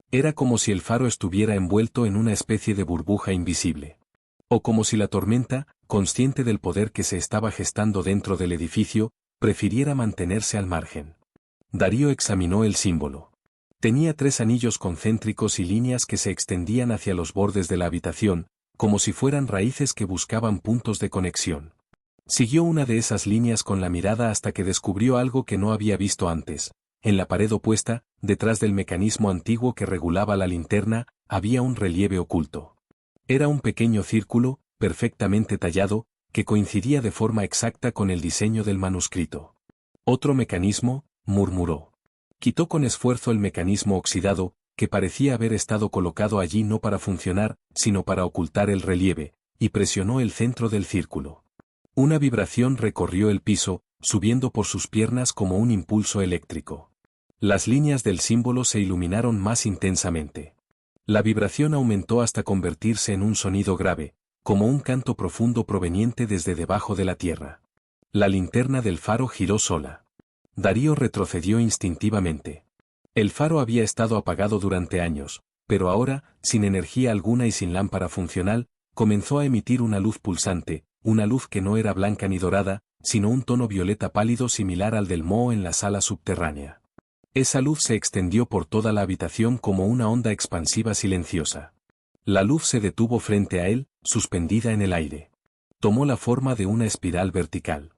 Era como si el faro estuviera envuelto en una especie de burbuja invisible. O como si la tormenta, consciente del poder que se estaba gestando dentro del edificio, prefiriera mantenerse al margen. Darío examinó el símbolo. Tenía 3 anillos concéntricos y líneas que se extendían hacia los bordes de la habitación, como si fueran raíces que buscaban puntos de conexión. Siguió una de esas líneas con la mirada hasta que descubrió algo que no había visto antes. En la pared opuesta, detrás del mecanismo antiguo que regulaba la linterna, había un relieve oculto. Era un pequeño círculo, perfectamente tallado, que coincidía de forma exacta con el diseño del manuscrito. «Otro mecanismo», murmuró. Quitó con esfuerzo el mecanismo oxidado, que parecía haber estado colocado allí no para funcionar, sino para ocultar el relieve, y presionó el centro del círculo. Una vibración recorrió el piso, subiendo por sus piernas como un impulso eléctrico. Las líneas del símbolo se iluminaron más intensamente. La vibración aumentó hasta convertirse en un sonido grave, como un canto profundo proveniente desde debajo de la tierra. La linterna del faro giró sola. Darío retrocedió instintivamente. El faro había estado apagado durante años, pero ahora, sin energía alguna y sin lámpara funcional, comenzó a emitir una luz pulsante, una luz que no era blanca ni dorada, sino un tono violeta pálido similar al del moho en la sala subterránea. Esa luz se extendió por toda la habitación como una onda expansiva silenciosa. La luz se detuvo frente a él, suspendida en el aire. Tomó la forma de una espiral vertical.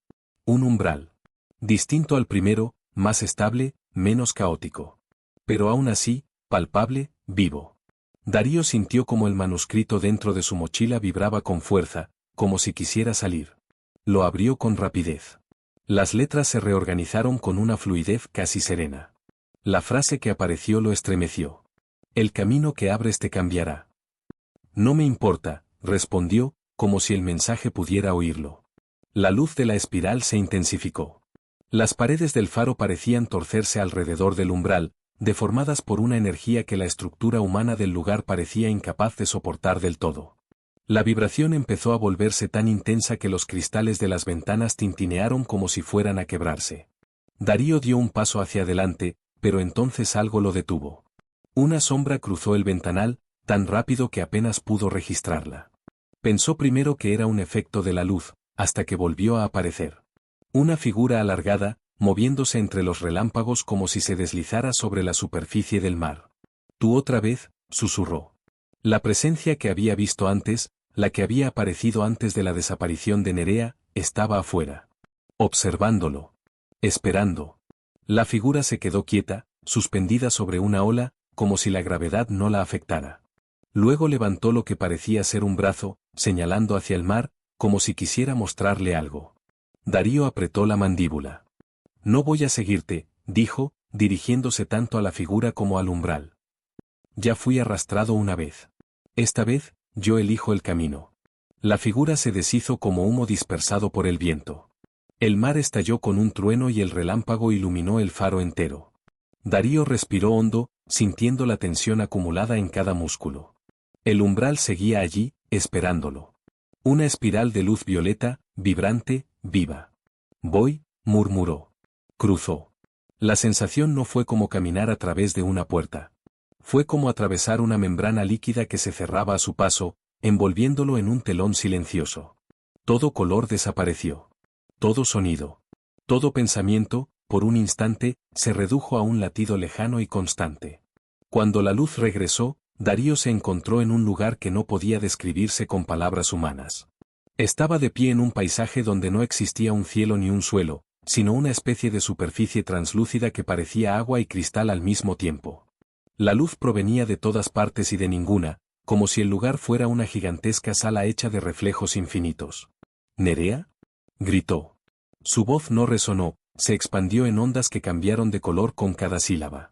Un umbral. Distinto al primero, más estable, menos caótico. Pero aún así, palpable, vivo. Darío sintió como el manuscrito dentro de su mochila vibraba con fuerza, como si quisiera salir. Lo abrió con rapidez. Las letras se reorganizaron con una fluidez casi serena. La frase que apareció lo estremeció. El camino que abres te cambiará. No me importa, respondió, como si el mensaje pudiera oírlo. La luz de la espiral se intensificó. Las paredes del faro parecían torcerse alrededor del umbral, deformadas por una energía que la estructura humana del lugar parecía incapaz de soportar del todo. La vibración empezó a volverse tan intensa que los cristales de las ventanas tintinearon como si fueran a quebrarse. Darío dio un paso hacia adelante, pero entonces algo lo detuvo. Una sombra cruzó el ventanal, tan rápido que apenas pudo registrarla. Pensó primero que era un efecto de la luz, hasta que volvió a aparecer. Una figura alargada, moviéndose entre los relámpagos como si se deslizara sobre la superficie del mar. «Tú otra vez», susurró. La presencia que había visto antes, la que había aparecido antes de la desaparición de Nerea, estaba afuera. Observándolo. Esperando. La figura se quedó quieta, suspendida sobre una ola, como si la gravedad no la afectara. Luego levantó lo que parecía ser un brazo, señalando hacia el mar, como si quisiera mostrarle algo. Darío apretó la mandíbula. «No voy a seguirte», dijo, dirigiéndose tanto a la figura como al umbral. «Ya fui arrastrado una vez. Esta vez, yo elijo el camino». La figura se deshizo como humo dispersado por el viento. El mar estalló con un trueno y el relámpago iluminó el faro entero. Darío respiró hondo, sintiendo la tensión acumulada en cada músculo. El umbral seguía allí, esperándolo. Una espiral de luz violeta, vibrante, viva. «Voy», murmuró. Cruzó. La sensación no fue como caminar a través de una puerta. Fue como atravesar una membrana líquida que se cerraba a su paso, envolviéndolo en un telón silencioso. Todo color desapareció. Todo sonido. Todo pensamiento, por un instante, se redujo a un latido lejano y constante. Cuando la luz regresó, Darío se encontró en un lugar que no podía describirse con palabras humanas. Estaba de pie en un paisaje donde no existía un cielo ni un suelo, sino una especie de superficie translúcida que parecía agua y cristal al mismo tiempo. La luz provenía de todas partes y de ninguna, como si el lugar fuera una gigantesca sala hecha de reflejos infinitos. ¿Nerea? Gritó. Su voz no resonó, se expandió en ondas que cambiaron de color con cada sílaba.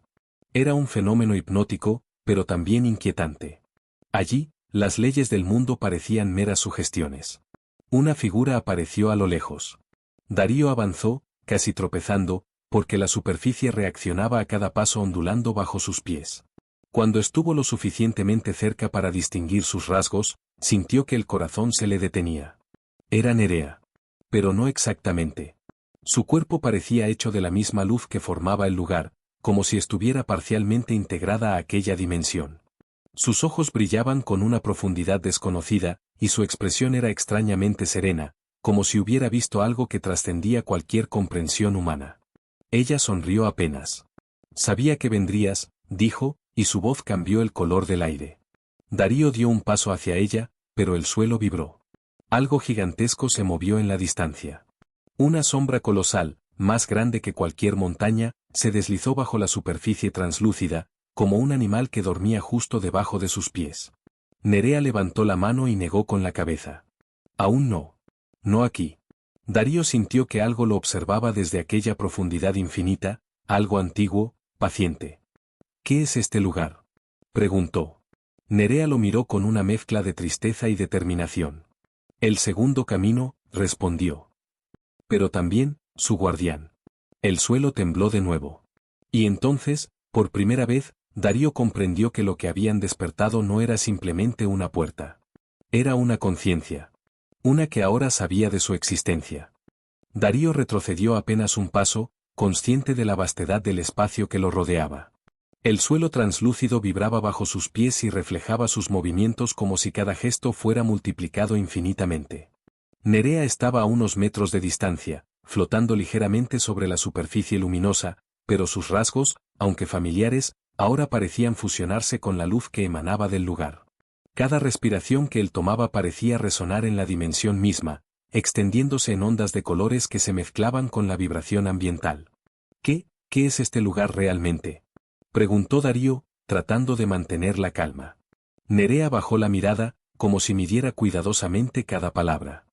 Era un fenómeno hipnótico, pero también inquietante. Allí, las leyes del mundo parecían meras sugestiones. Una figura apareció a lo lejos. Darío avanzó, casi tropezando, porque la superficie reaccionaba a cada paso ondulando bajo sus pies. Cuando estuvo lo suficientemente cerca para distinguir sus rasgos, sintió que el corazón se le detenía. Era Nerea. Pero no exactamente. Su cuerpo parecía hecho de la misma luz que formaba el lugar, como si estuviera parcialmente integrada a aquella dimensión. Sus ojos brillaban con una profundidad desconocida, y su expresión era extrañamente serena, como si hubiera visto algo que trascendía cualquier comprensión humana. Ella sonrió apenas. Sabía que vendrías, dijo, y su voz cambió el color del aire. Darío dio un paso hacia ella, pero el suelo vibró. Algo gigantesco se movió en la distancia. Una sombra colosal, más grande que cualquier montaña, se deslizó bajo la superficie translúcida, como un animal que dormía justo debajo de sus pies. Nerea levantó la mano y negó con la cabeza. Aún no. No aquí. Darío sintió que algo lo observaba desde aquella profundidad infinita, algo antiguo, paciente. ¿Qué es este lugar?, preguntó. Nerea lo miró con una mezcla de tristeza y determinación. El segundo camino, respondió. Pero también, su guardián. El suelo tembló de nuevo. Y entonces, por primera vez, Darío comprendió que lo que habían despertado no era simplemente una puerta. Era una conciencia. Una que ahora sabía de su existencia. Darío retrocedió apenas un paso, consciente de la vastedad del espacio que lo rodeaba. El suelo translúcido vibraba bajo sus pies y reflejaba sus movimientos como si cada gesto fuera multiplicado infinitamente. Nerea estaba a unos metros de distancia, flotando ligeramente sobre la superficie luminosa, pero sus rasgos, aunque familiares, ahora parecían fusionarse con la luz que emanaba del lugar. Cada respiración que él tomaba parecía resonar en la dimensión misma, extendiéndose en ondas de colores que se mezclaban con la vibración ambiental. ¿Qué es este lugar realmente?, preguntó Darío, tratando de mantener la calma. Nerea bajó la mirada, como si midiera cuidadosamente cada palabra.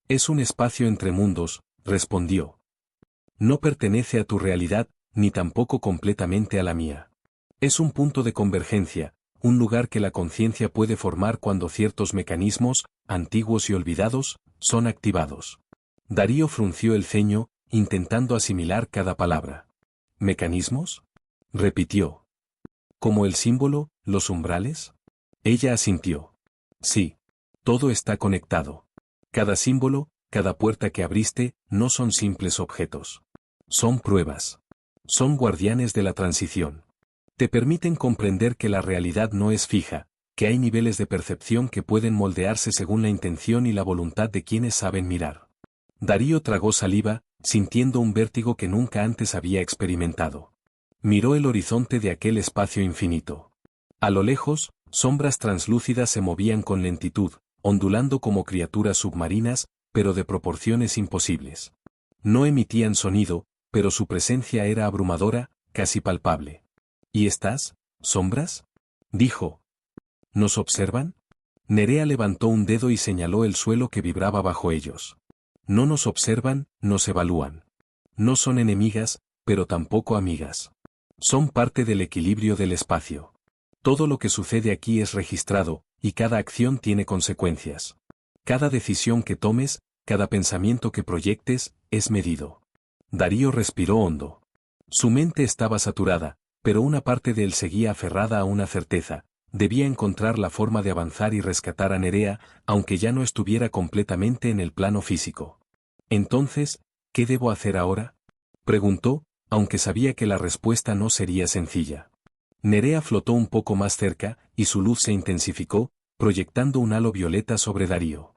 Es un espacio entre mundos, respondió. No pertenece a tu realidad, ni tampoco completamente a la mía. Es un punto de convergencia, un lugar que la conciencia puede formar cuando ciertos mecanismos, antiguos y olvidados, son activados. Darío frunció el ceño, intentando asimilar cada palabra. ¿Mecanismos?, repitió. ¿Como el símbolo, los umbrales? Ella asintió. Sí. Todo está conectado. Cada símbolo, cada puerta que abriste, no son simples objetos. Son pruebas. Son guardianes de la transición. Te permiten comprender que la realidad no es fija, que hay niveles de percepción que pueden moldearse según la intención y la voluntad de quienes saben mirar. Darío tragó saliva, sintiendo un vértigo que nunca antes había experimentado. Miró el horizonte de aquel espacio infinito. A lo lejos, sombras translúcidas se movían con lentitud, ondulando como criaturas submarinas, pero de proporciones imposibles. No emitían sonido, pero su presencia era abrumadora, casi palpable. ¿Y estas sombras?, dijo. ¿Nos observan? Nerea levantó un dedo y señaló el suelo que vibraba bajo ellos. No nos observan, nos evalúan. No son enemigas, pero tampoco amigas. Son parte del equilibrio del espacio. Todo lo que sucede aquí es registrado, y cada acción tiene consecuencias. Cada decisión que tomes, cada pensamiento que proyectes, es medido. Darío respiró hondo. Su mente estaba saturada, pero una parte de él seguía aferrada a una certeza: debía encontrar la forma de avanzar y rescatar a Nerea, aunque ya no estuviera completamente en el plano físico. Entonces, ¿qué debo hacer ahora?, preguntó, aunque sabía que la respuesta no sería sencilla. Nerea flotó un poco más cerca, y su luz se intensificó, proyectando un halo violeta sobre Darío.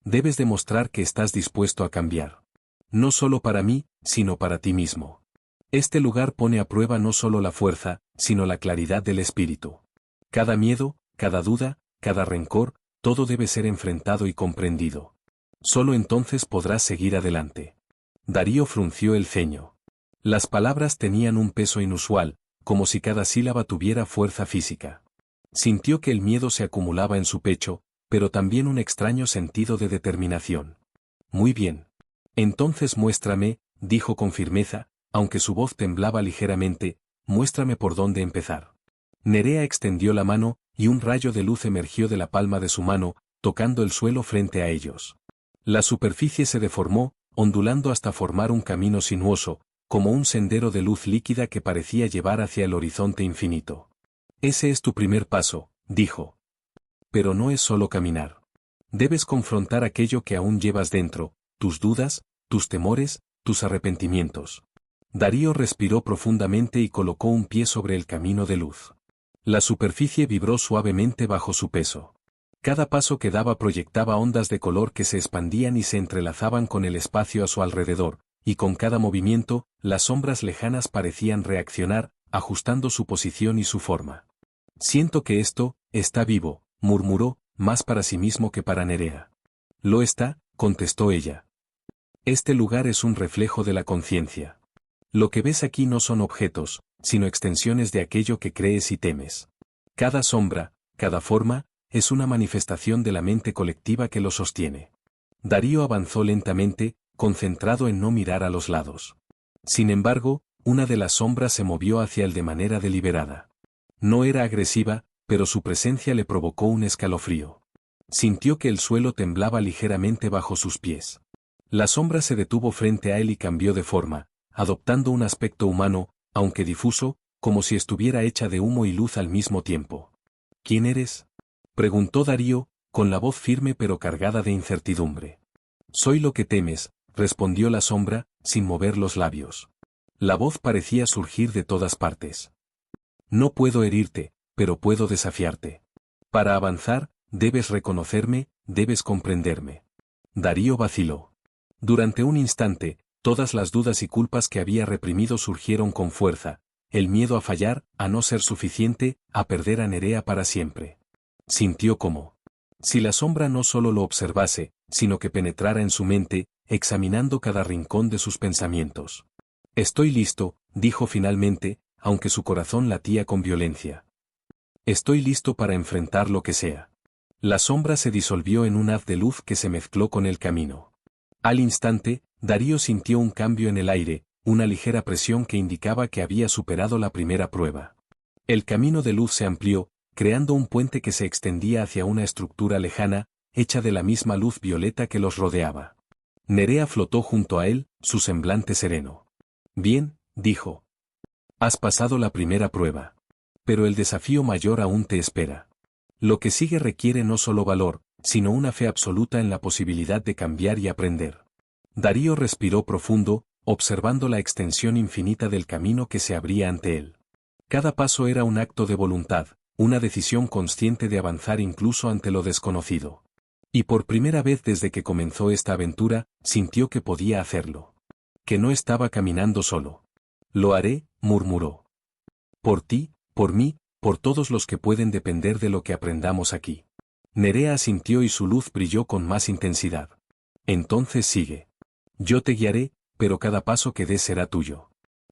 Debes demostrar que estás dispuesto a cambiar. No solo para mí, sino para ti mismo. Este lugar pone a prueba no solo la fuerza, sino la claridad del espíritu. Cada miedo, cada duda, cada rencor, todo debe ser enfrentado y comprendido. Solo entonces podrás seguir adelante. Darío frunció el ceño. Las palabras tenían un peso inusual, como si cada sílaba tuviera fuerza física. Sintió que el miedo se acumulaba en su pecho, pero también un extraño sentido de determinación. Muy bien. Entonces muéstrame, dijo con firmeza, aunque su voz temblaba ligeramente, muéstrame por dónde empezar. Nerea extendió la mano, y un rayo de luz emergió de la palma de su mano, tocando el suelo frente a ellos. La superficie se deformó, ondulando hasta formar un camino sinuoso, como un sendero de luz líquida que parecía llevar hacia el horizonte infinito. Ese es tu primer paso, dijo. Pero no es solo caminar. Debes confrontar aquello que aún llevas dentro, tus dudas, tus temores, tus arrepentimientos. Darío respiró profundamente y colocó un pie sobre el camino de luz. La superficie vibró suavemente bajo su peso. Cada paso que daba proyectaba ondas de color que se expandían y se entrelazaban con el espacio a su alrededor, y con cada movimiento, las sombras lejanas parecían reaccionar, ajustando su posición y su forma. Siento que esto, está vivo, murmuró, más para sí mismo que para Nerea. Lo está, contestó ella. Este lugar es un reflejo de la conciencia. Lo que ves aquí no son objetos, sino extensiones de aquello que crees y temes. Cada sombra, cada forma, es una manifestación de la mente colectiva que lo sostiene. Darío avanzó lentamente, concentrado en no mirar a los lados. Sin embargo, una de las sombras se movió hacia él de manera deliberada. No era agresiva, pero su presencia le provocó un escalofrío. Sintió que el suelo temblaba ligeramente bajo sus pies. La sombra se detuvo frente a él y cambió de forma, adoptando un aspecto humano, aunque difuso, como si estuviera hecha de humo y luz al mismo tiempo. ¿Quién eres?, preguntó Darío, con la voz firme pero cargada de incertidumbre. Soy lo que temes, respondió la sombra, sin mover los labios. La voz parecía surgir de todas partes. No puedo herirte, pero puedo desafiarte. Para avanzar, debes reconocerme, debes comprenderme. Darío vaciló. Durante un instante, todas las dudas y culpas que había reprimido surgieron con fuerza, el miedo a fallar, a no ser suficiente, a perder a Nerea para siempre. Sintió como si la sombra no solo lo observase, sino que penetrara en su mente, examinando cada rincón de sus pensamientos. Estoy listo, dijo finalmente, aunque su corazón latía con violencia. Estoy listo para enfrentar lo que sea. La sombra se disolvió en un haz de luz que se mezcló con el camino. Al instante, Darío sintió un cambio en el aire, una ligera presión que indicaba que había superado la primera prueba. El camino de luz se amplió, creando un puente que se extendía hacia una estructura lejana, hecha de la misma luz violeta que los rodeaba. Nerea flotó junto a él, su semblante sereno. Bien, dijo. Has pasado la primera prueba. Pero el desafío mayor aún te espera. Lo que sigue requiere no solo valor, sino una fe absoluta en la posibilidad de cambiar y aprender. Darío respiró profundo, observando la extensión infinita del camino que se abría ante él. Cada paso era un acto de voluntad, una decisión consciente de avanzar incluso ante lo desconocido. Y por primera vez desde que comenzó esta aventura, sintió que podía hacerlo. Que no estaba caminando solo. Lo haré, murmuró. Por ti, por mí, por todos los que pueden depender de lo que aprendamos aquí. Nerea asintió y su luz brilló con más intensidad. Entonces sigue. Yo te guiaré, pero cada paso que des será tuyo.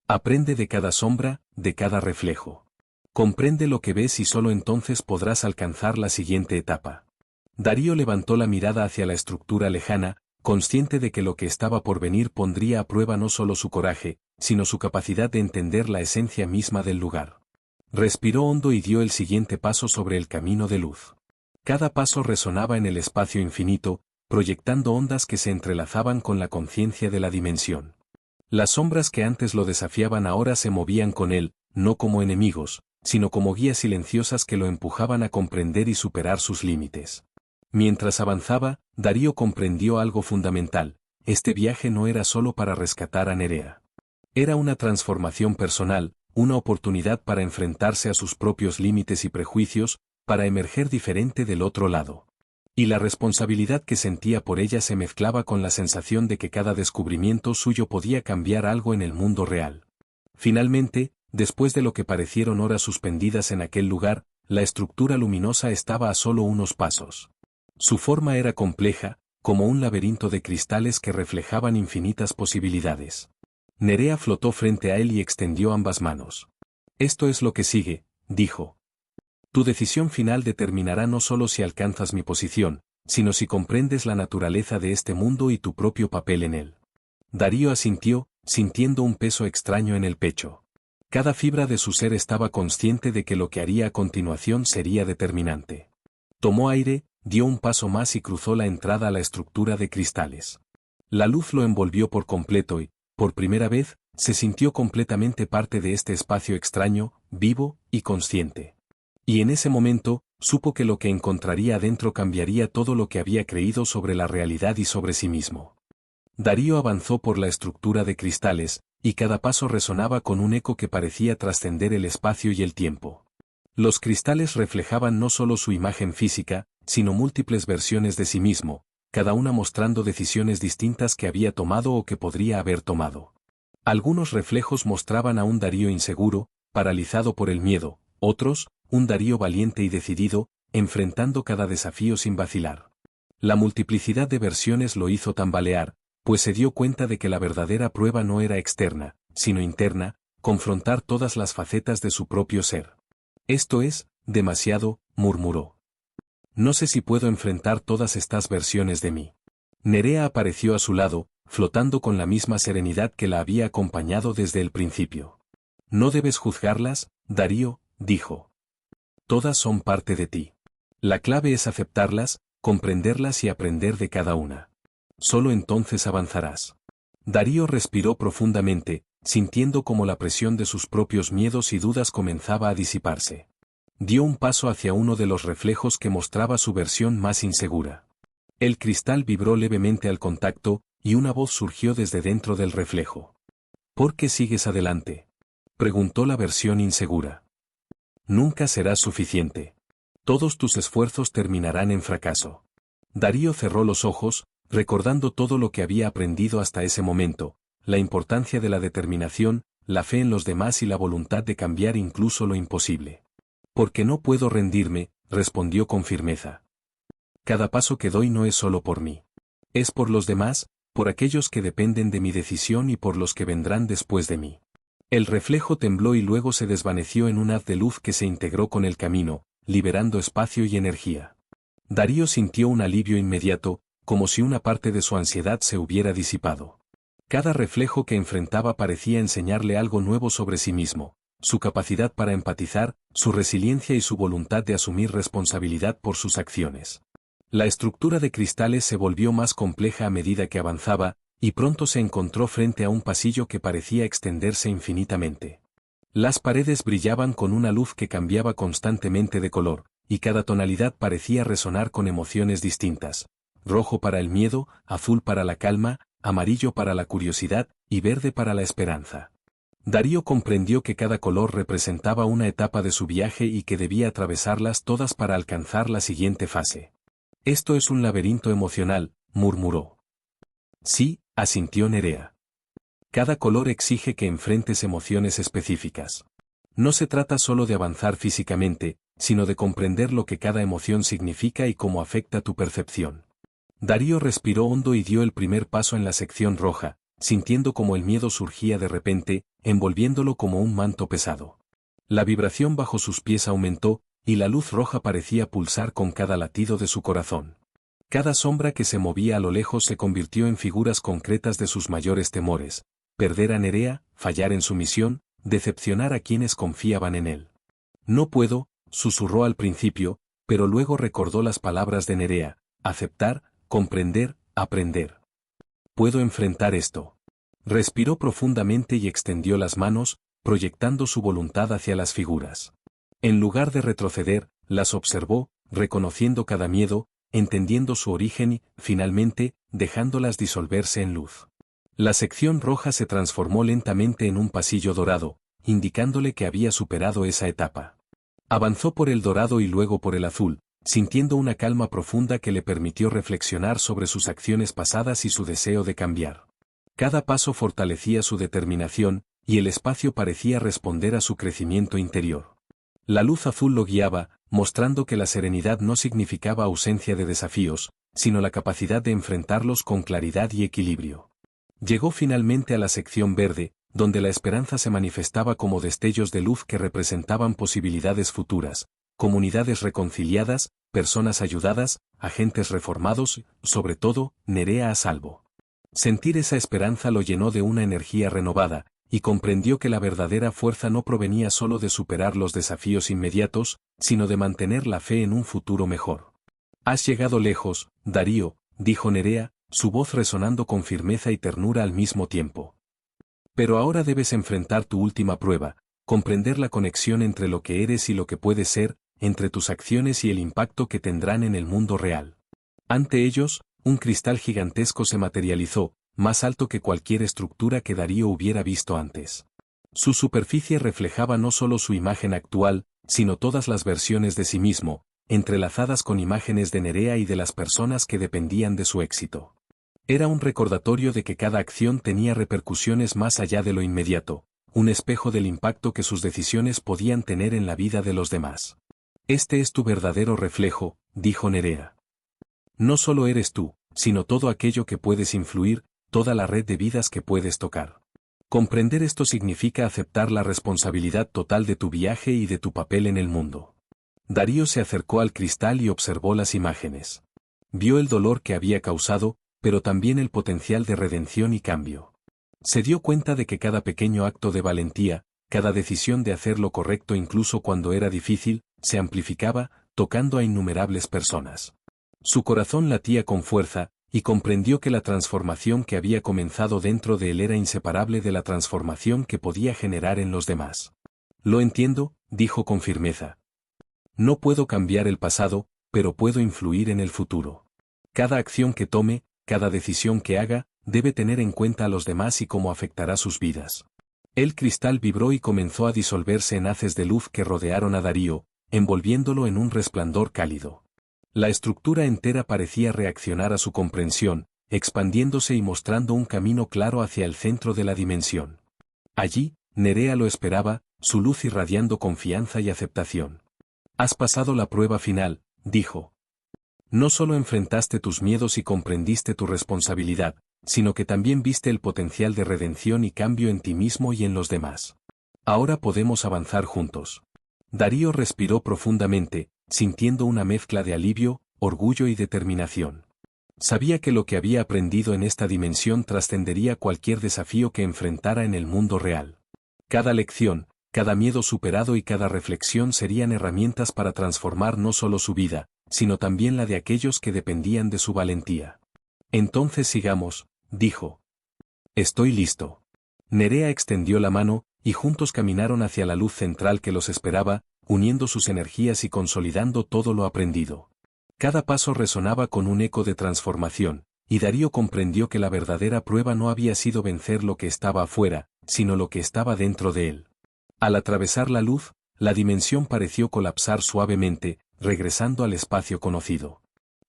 Aprende de cada sombra, de cada reflejo. Comprende lo que ves y solo entonces podrás alcanzar la siguiente etapa. Darío levantó la mirada hacia la estructura lejana, consciente de que lo que estaba por venir pondría a prueba no solo su coraje, sino su capacidad de entender la esencia misma del lugar. Respiró hondo y dio el siguiente paso sobre el camino de luz. Cada paso resonaba en el espacio infinito, proyectando ondas que se entrelazaban con la conciencia de la dimensión. Las sombras que antes lo desafiaban ahora se movían con él, no como enemigos, sino como guías silenciosas que lo empujaban a comprender y superar sus límites. Mientras avanzaba, Darío comprendió algo fundamental: este viaje no era solo para rescatar a Nerea. Era una transformación personal, una oportunidad para enfrentarse a sus propios límites y prejuicios, para emerger diferente del otro lado. Y la responsabilidad que sentía por ella se mezclaba con la sensación de que cada descubrimiento suyo podía cambiar algo en el mundo real. Finalmente, después de lo que parecieron horas suspendidas en aquel lugar, la estructura luminosa estaba a solo unos pasos. Su forma era compleja, como un laberinto de cristales que reflejaban infinitas posibilidades. Nerea flotó frente a él y extendió ambas manos. Esto es lo que sigue, dijo. Tu decisión final determinará no solo si alcanzas mi posición, sino si comprendes la naturaleza de este mundo y tu propio papel en él. Darío asintió, sintiendo un peso extraño en el pecho. Cada fibra de su ser estaba consciente de que lo que haría a continuación sería determinante. Tomó aire, dio un paso más y cruzó la entrada a la estructura de cristales. La luz lo envolvió por completo y, por primera vez, se sintió completamente parte de este espacio extraño, vivo y consciente. Y en ese momento, supo que lo que encontraría adentro cambiaría todo lo que había creído sobre la realidad y sobre sí mismo. Darío avanzó por la estructura de cristales, y cada paso resonaba con un eco que parecía trascender el espacio y el tiempo. Los cristales reflejaban no solo su imagen física, sino múltiples versiones de sí mismo, cada una mostrando decisiones distintas que había tomado o que podría haber tomado. Algunos reflejos mostraban a un Darío inseguro, paralizado por el miedo, otros, un Darío valiente y decidido, enfrentando cada desafío sin vacilar. La multiplicidad de versiones lo hizo tambalear, pues se dio cuenta de que la verdadera prueba no era externa, sino interna, confrontar todas las facetas de su propio ser. Esto es, demasiado, murmuró. No sé si puedo enfrentar todas estas versiones de mí. Nerea apareció a su lado, flotando con la misma serenidad que la había acompañado desde el principio. No debes juzgarlas, Darío, dijo. Todas son parte de ti. La clave es aceptarlas, comprenderlas y aprender de cada una. Solo entonces avanzarás. Darío respiró profundamente, sintiendo como la presión de sus propios miedos y dudas comenzaba a disiparse. Dio un paso hacia uno de los reflejos que mostraba su versión más insegura. El cristal vibró levemente al contacto, y una voz surgió desde dentro del reflejo. ¿Por qué sigues adelante?, preguntó la versión insegura. Nunca serás suficiente. Todos tus esfuerzos terminarán en fracaso. Darío cerró los ojos, recordando todo lo que había aprendido hasta ese momento, la importancia de la determinación, la fe en los demás y la voluntad de cambiar incluso lo imposible. Porque no puedo rendirme, respondió con firmeza. Cada paso que doy no es solo por mí. Es por los demás, por aquellos que dependen de mi decisión y por los que vendrán después de mí. El reflejo tembló y luego se desvaneció en un haz de luz que se integró con el camino, liberando espacio y energía. Darío sintió un alivio inmediato, como si una parte de su ansiedad se hubiera disipado. Cada reflejo que enfrentaba parecía enseñarle algo nuevo sobre sí mismo, su capacidad para empatizar, su resiliencia y su voluntad de asumir responsabilidad por sus acciones. La estructura de cristales se volvió más compleja a medida que avanzaba, y pronto se encontró frente a un pasillo que parecía extenderse infinitamente. Las paredes brillaban con una luz que cambiaba constantemente de color, y cada tonalidad parecía resonar con emociones distintas: rojo para el miedo, azul para la calma, amarillo para la curiosidad, y verde para la esperanza. Darío comprendió que cada color representaba una etapa de su viaje y que debía atravesarlas todas para alcanzar la siguiente fase. Esto es un laberinto emocional, murmuró. Sí, asintió Nerea. Cada color exige que enfrentes emociones específicas. No se trata solo de avanzar físicamente, sino de comprender lo que cada emoción significa y cómo afecta tu percepción. Darío respiró hondo y dio el primer paso en la sección roja, sintiendo como el miedo surgía de repente, envolviéndolo como un manto pesado. La vibración bajo sus pies aumentó, y la luz roja parecía pulsar con cada latido de su corazón. Cada sombra que se movía a lo lejos se convirtió en figuras concretas de sus mayores temores: perder a Nerea, fallar en su misión, decepcionar a quienes confiaban en él. No puedo, susurró al principio, pero luego recordó las palabras de Nerea: aceptar, comprender, aprender. Puedo enfrentar esto. Respiró profundamente y extendió las manos, proyectando su voluntad hacia las figuras. En lugar de retroceder, las observó, reconociendo cada miedo, entendiendo su origen y, finalmente, dejándolas disolverse en luz. La sección roja se transformó lentamente en un pasillo dorado, indicándole que había superado esa etapa. Avanzó por el dorado y luego por el azul, sintiendo una calma profunda que le permitió reflexionar sobre sus acciones pasadas y su deseo de cambiar. Cada paso fortalecía su determinación, y el espacio parecía responder a su crecimiento interior. La luz azul lo guiaba, mostrando que la serenidad no significaba ausencia de desafíos, sino la capacidad de enfrentarlos con claridad y equilibrio. Llegó finalmente a la sección verde, donde la esperanza se manifestaba como destellos de luz que representaban posibilidades futuras, comunidades reconciliadas, personas ayudadas, agentes reformados, sobre todo, Nerea a salvo. Sentir esa esperanza lo llenó de una energía renovada, y comprendió que la verdadera fuerza no provenía solo de superar los desafíos inmediatos, sino de mantener la fe en un futuro mejor. «Has llegado lejos, Darío», dijo Nerea, su voz resonando con firmeza y ternura al mismo tiempo. «Pero ahora debes enfrentar tu última prueba, comprender la conexión entre lo que eres y lo que puedes ser, entre tus acciones y el impacto que tendrán en el mundo real». Ante ellos, un cristal gigantesco se materializó, más alto que cualquier estructura que Darío hubiera visto antes. Su superficie reflejaba no solo su imagen actual, sino todas las versiones de sí mismo, entrelazadas con imágenes de Nerea y de las personas que dependían de su éxito. Era un recordatorio de que cada acción tenía repercusiones más allá de lo inmediato, un espejo del impacto que sus decisiones podían tener en la vida de los demás. «Este es tu verdadero reflejo», dijo Nerea. «No solo eres tú, sino todo aquello que puedes influir, toda la red de vidas que puedes tocar. Comprender esto significa aceptar la responsabilidad total de tu viaje y de tu papel en el mundo». Darío se acercó al cristal y observó las imágenes. Vio el dolor que había causado, pero también el potencial de redención y cambio. Se dio cuenta de que cada pequeño acto de valentía, cada decisión de hacer lo correcto incluso cuando era difícil, se amplificaba, tocando a innumerables personas. Su corazón latía con fuerza, y comprendió que la transformación que había comenzado dentro de él era inseparable de la transformación que podía generar en los demás. «Lo entiendo», dijo con firmeza. «No puedo cambiar el pasado, pero puedo influir en el futuro. Cada acción que tome, cada decisión que haga, debe tener en cuenta a los demás y cómo afectará sus vidas». El cristal vibró y comenzó a disolverse en haces de luz que rodearon a Darío, envolviéndolo en un resplandor cálido. La estructura entera parecía reaccionar a su comprensión, expandiéndose y mostrando un camino claro hacia el centro de la dimensión. Allí, Nerea lo esperaba, su luz irradiando confianza y aceptación. «Has pasado la prueba final», dijo. «No solo enfrentaste tus miedos y comprendiste tu responsabilidad, sino que también viste el potencial de redención y cambio en ti mismo y en los demás. Ahora podemos avanzar juntos». Darío respiró profundamente, sintiendo una mezcla de alivio, orgullo y determinación. Sabía que lo que había aprendido en esta dimensión trascendería cualquier desafío que enfrentara en el mundo real. Cada lección, cada miedo superado y cada reflexión serían herramientas para transformar no solo su vida, sino también la de aquellos que dependían de su valentía. «Entonces sigamos», dijo. «Estoy listo». Nerea extendió la mano, y juntos caminaron hacia la luz central que los esperaba, uniendo sus energías y consolidando todo lo aprendido. Cada paso resonaba con un eco de transformación, y Darío comprendió que la verdadera prueba no había sido vencer lo que estaba afuera, sino lo que estaba dentro de él. Al atravesar la luz, la dimensión pareció colapsar suavemente, regresando al espacio conocido.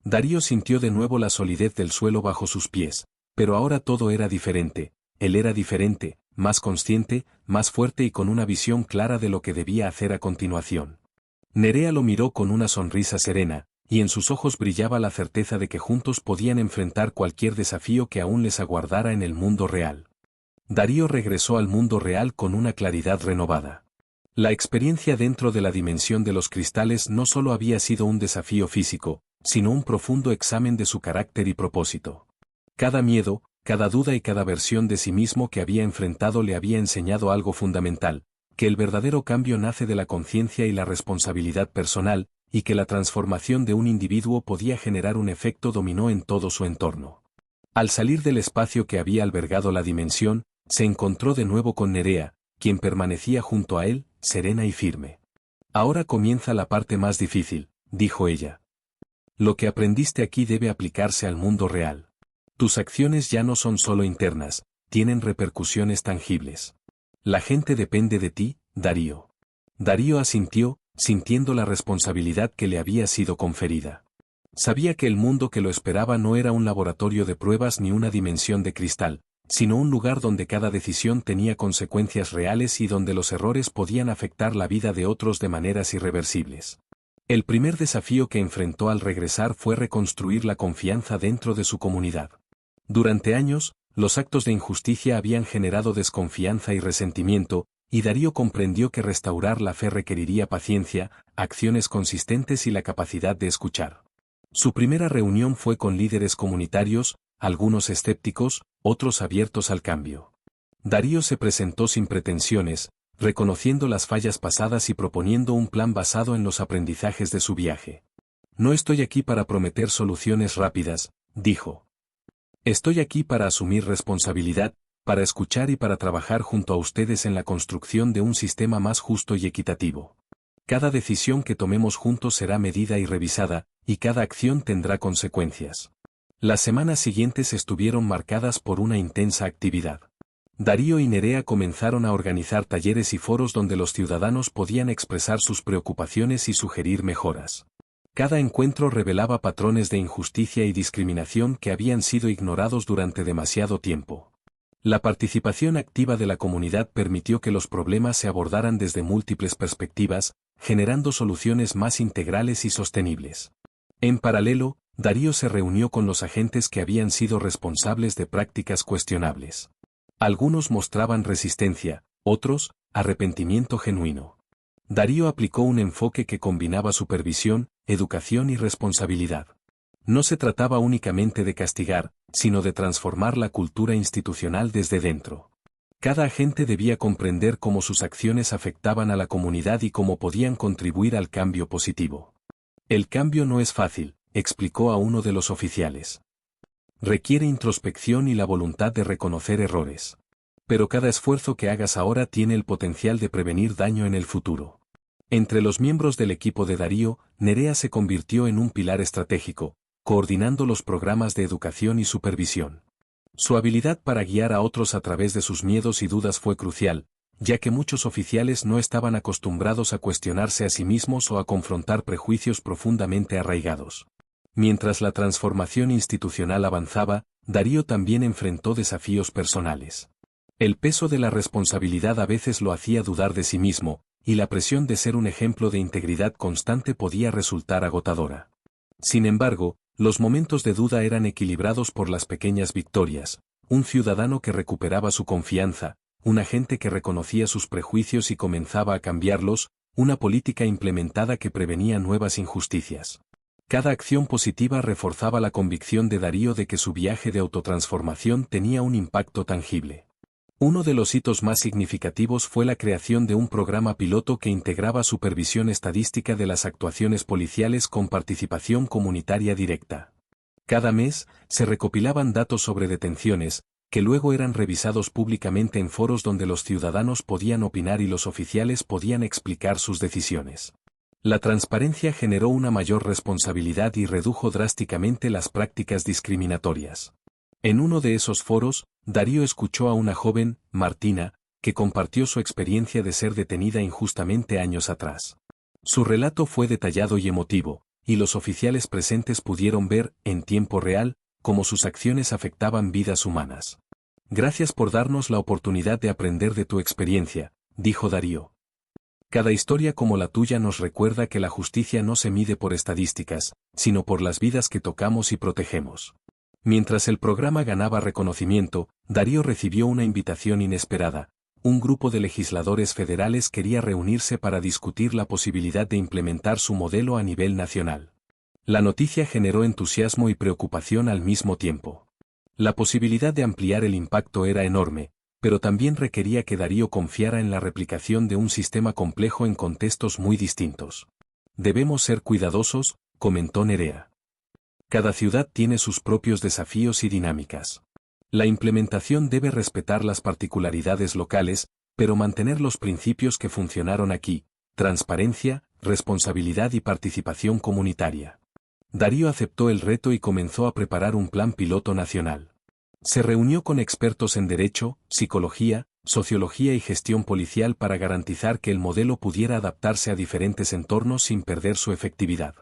Darío sintió de nuevo la solidez del suelo bajo sus pies, pero ahora todo era diferente. Él era diferente, más consciente, más fuerte y con una visión clara de lo que debía hacer a continuación. Nerea lo miró con una sonrisa serena, y en sus ojos brillaba la certeza de que juntos podían enfrentar cualquier desafío que aún les aguardara en el mundo real. Darío regresó al mundo real con una claridad renovada. La experiencia dentro de la dimensión de los cristales no solo había sido un desafío físico, sino un profundo examen de su carácter y propósito. Cada miedo, cada duda y cada versión de sí mismo que había enfrentado le había enseñado algo fundamental, que el verdadero cambio nace de la conciencia y la responsabilidad personal, y que la transformación de un individuo podía generar un efecto dominó en todo su entorno. Al salir del espacio que había albergado la dimensión, se encontró de nuevo con Nerea, quien permanecía junto a él, serena y firme. «Ahora comienza la parte más difícil», dijo ella. «Lo que aprendiste aquí debe aplicarse al mundo real. Tus acciones ya no son solo internas, tienen repercusiones tangibles. La gente depende de ti, Darío». Darío asintió, sintiendo la responsabilidad que le había sido conferida. Sabía que el mundo que lo esperaba no era un laboratorio de pruebas ni una dimensión de cristal, sino un lugar donde cada decisión tenía consecuencias reales y donde los errores podían afectar la vida de otros de maneras irreversibles. El primer desafío que enfrentó al regresar fue reconstruir la confianza dentro de su comunidad. Durante años, los actos de injusticia habían generado desconfianza y resentimiento, y Darío comprendió que restaurar la fe requeriría paciencia, acciones consistentes y la capacidad de escuchar. Su primera reunión fue con líderes comunitarios, algunos escépticos, otros abiertos al cambio. Darío se presentó sin pretensiones, reconociendo las fallas pasadas y proponiendo un plan basado en los aprendizajes de su viaje. No estoy aquí para prometer soluciones rápidas, dijo. Estoy aquí para asumir responsabilidad, para escuchar y para trabajar junto a ustedes en la construcción de un sistema más justo y equitativo. Cada decisión que tomemos juntos será medida y revisada, y cada acción tendrá consecuencias. Las semanas siguientes estuvieron marcadas por una intensa actividad. Darío y Nerea comenzaron a organizar talleres y foros donde los ciudadanos podían expresar sus preocupaciones y sugerir mejoras. Cada encuentro revelaba patrones de injusticia y discriminación que habían sido ignorados durante demasiado tiempo. La participación activa de la comunidad permitió que los problemas se abordaran desde múltiples perspectivas, generando soluciones más integrales y sostenibles. En paralelo, Darío se reunió con los agentes que habían sido responsables de prácticas cuestionables. Algunos mostraban resistencia, otros, arrepentimiento genuino. Darío aplicó un enfoque que combinaba supervisión, educación y responsabilidad. No se trataba únicamente de castigar, sino de transformar la cultura institucional desde dentro. Cada agente debía comprender cómo sus acciones afectaban a la comunidad y cómo podían contribuir al cambio positivo. El cambio no es fácil, explicó a uno de los oficiales. Requiere introspección y la voluntad de reconocer errores. Pero cada esfuerzo que hagas ahora tiene el potencial de prevenir daño en el futuro. Entre los miembros del equipo de Darío, Nerea se convirtió en un pilar estratégico, coordinando los programas de educación y supervisión. Su habilidad para guiar a otros a través de sus miedos y dudas fue crucial, ya que muchos oficiales no estaban acostumbrados a cuestionarse a sí mismos o a confrontar prejuicios profundamente arraigados. Mientras la transformación institucional avanzaba, Darío también enfrentó desafíos personales. El peso de la responsabilidad a veces lo hacía dudar de sí mismo, y la presión de ser un ejemplo de integridad constante podía resultar agotadora. Sin embargo, los momentos de duda eran equilibrados por las pequeñas victorias, un ciudadano que recuperaba su confianza, un agente que reconocía sus prejuicios y comenzaba a cambiarlos, una política implementada que prevenía nuevas injusticias. Cada acción positiva reforzaba la convicción de Darío de que su viaje de autotransformación tenía un impacto tangible. Uno de los hitos más significativos fue la creación de un programa piloto que integraba supervisión estadística de las actuaciones policiales con participación comunitaria directa. Cada mes, se recopilaban datos sobre detenciones, que luego eran revisados públicamente en foros donde los ciudadanos podían opinar y los oficiales podían explicar sus decisiones. La transparencia generó una mayor responsabilidad y redujo drásticamente las prácticas discriminatorias. En uno de esos foros, Darío escuchó a una joven, Martina, que compartió su experiencia de ser detenida injustamente años atrás. Su relato fue detallado y emotivo, y los oficiales presentes pudieron ver, en tiempo real, cómo sus acciones afectaban vidas humanas. Gracias por darnos la oportunidad de aprender de tu experiencia, dijo Darío. Cada historia como la tuya nos recuerda que la justicia no se mide por estadísticas, sino por las vidas que tocamos y protegemos. Mientras el programa ganaba reconocimiento, Darío recibió una invitación inesperada. Un grupo de legisladores federales quería reunirse para discutir la posibilidad de implementar su modelo a nivel nacional. La noticia generó entusiasmo y preocupación al mismo tiempo. La posibilidad de ampliar el impacto era enorme, pero también requería que Darío confiara en la replicación de un sistema complejo en contextos muy distintos. Debemos ser cuidadosos, comentó Nerea. Cada ciudad tiene sus propios desafíos y dinámicas. La implementación debe respetar las particularidades locales, pero mantener los principios que funcionaron aquí: transparencia, responsabilidad y participación comunitaria. Darío aceptó el reto y comenzó a preparar un plan piloto nacional. Se reunió con expertos en derecho, psicología, sociología y gestión policial para garantizar que el modelo pudiera adaptarse a diferentes entornos sin perder su efectividad.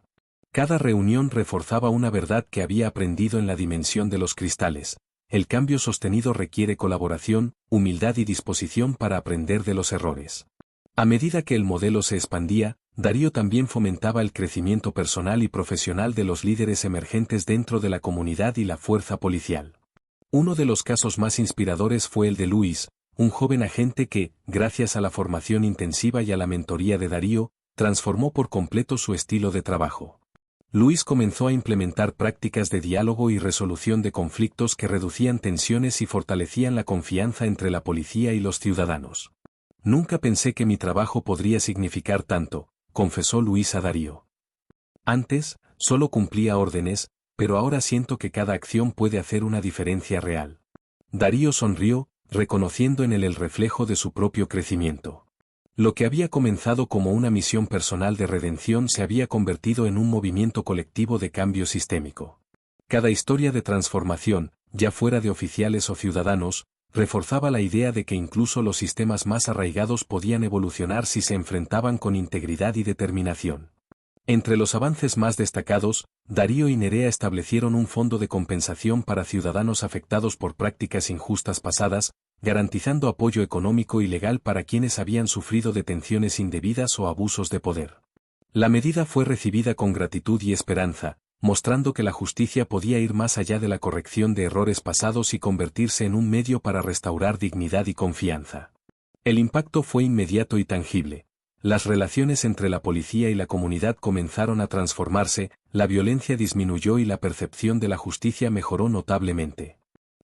Cada reunión reforzaba una verdad que había aprendido en la dimensión de los cristales: el cambio sostenido requiere colaboración, humildad y disposición para aprender de los errores. A medida que el modelo se expandía, Darío también fomentaba el crecimiento personal y profesional de los líderes emergentes dentro de la comunidad y la fuerza policial. Uno de los casos más inspiradores fue el de Luis, un joven agente que, gracias a la formación intensiva y a la mentoría de Darío, transformó por completo su estilo de trabajo. Luis comenzó a implementar prácticas de diálogo y resolución de conflictos que reducían tensiones y fortalecían la confianza entre la policía y los ciudadanos. Nunca pensé que mi trabajo podría significar tanto, confesó Luis a Darío. Antes, solo cumplía órdenes, pero ahora siento que cada acción puede hacer una diferencia real. Darío sonrió, reconociendo en él el reflejo de su propio crecimiento. Lo que había comenzado como una misión personal de redención se había convertido en un movimiento colectivo de cambio sistémico. Cada historia de transformación, ya fuera de oficiales o ciudadanos, reforzaba la idea de que incluso los sistemas más arraigados podían evolucionar si se enfrentaban con integridad y determinación. Entre los avances más destacados, Darío y Nerea establecieron un fondo de compensación para ciudadanos afectados por prácticas injustas pasadas, garantizando apoyo económico y legal para quienes habían sufrido detenciones indebidas o abusos de poder. La medida fue recibida con gratitud y esperanza, mostrando que la justicia podía ir más allá de la corrección de errores pasados y convertirse en un medio para restaurar dignidad y confianza. El impacto fue inmediato y tangible. Las relaciones entre la policía y la comunidad comenzaron a transformarse, la violencia disminuyó y la percepción de la justicia mejoró notablemente.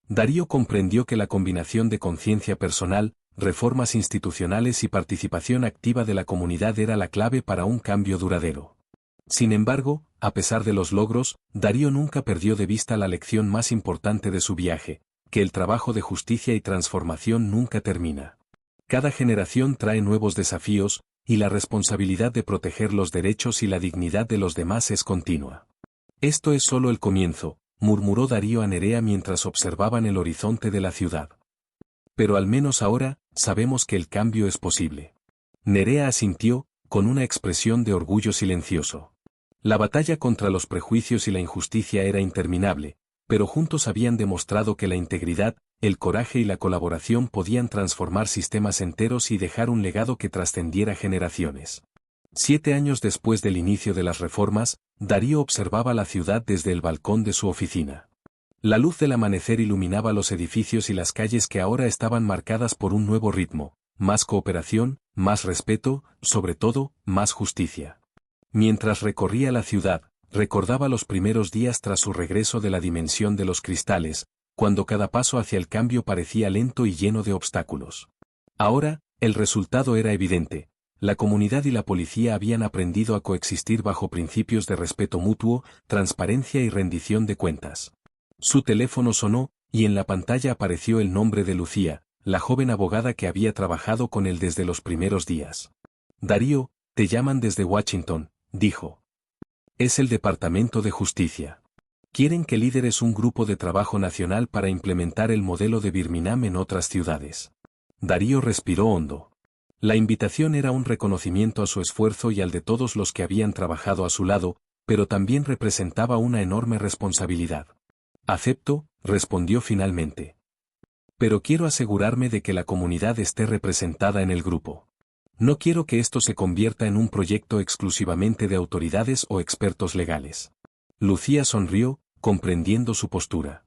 Darío comprendió que la combinación de conciencia personal, reformas institucionales y participación activa de la comunidad era la clave para un cambio duradero. Sin embargo, a pesar de los logros, Darío nunca perdió de vista la lección más importante de su viaje, que el trabajo de justicia y transformación nunca termina. Cada generación trae nuevos desafíos, y la responsabilidad de proteger los derechos y la dignidad de los demás es continua. Esto es solo el comienzo, murmuró Darío a Nerea mientras observaban el horizonte de la ciudad. Pero al menos ahora, sabemos que el cambio es posible. Nerea asintió, con una expresión de orgullo silencioso. La batalla contra los prejuicios y la injusticia era interminable, pero juntos habían demostrado que la integridad, el coraje y la colaboración podían transformar sistemas enteros y dejar un legado que trascendiera generaciones. 7 años después del inicio de las reformas, Darío observaba la ciudad desde el balcón de su oficina. La luz del amanecer iluminaba los edificios y las calles que ahora estaban marcadas por un nuevo ritmo, más cooperación, más respeto, sobre todo, más justicia. Mientras recorría la ciudad, recordaba los primeros días tras su regreso de la dimensión de los cristales, cuando cada paso hacia el cambio parecía lento y lleno de obstáculos. Ahora, el resultado era evidente. La comunidad y la policía habían aprendido a coexistir bajo principios de respeto mutuo, transparencia y rendición de cuentas. Su teléfono sonó, y en la pantalla apareció el nombre de Lucía, la joven abogada que había trabajado con él desde los primeros días. Darío, te llaman desde Washington, dijo. Es el Departamento de Justicia. Quieren que lideres un grupo de trabajo nacional para implementar el modelo de Birmingham en otras ciudades. Darío respiró hondo. La invitación era un reconocimiento a su esfuerzo y al de todos los que habían trabajado a su lado, pero también representaba una enorme responsabilidad. Acepto, respondió finalmente. Pero quiero asegurarme de que la comunidad esté representada en el grupo. No quiero que esto se convierta en un proyecto exclusivamente de autoridades o expertos legales. Lucía sonrió, comprendiendo su postura.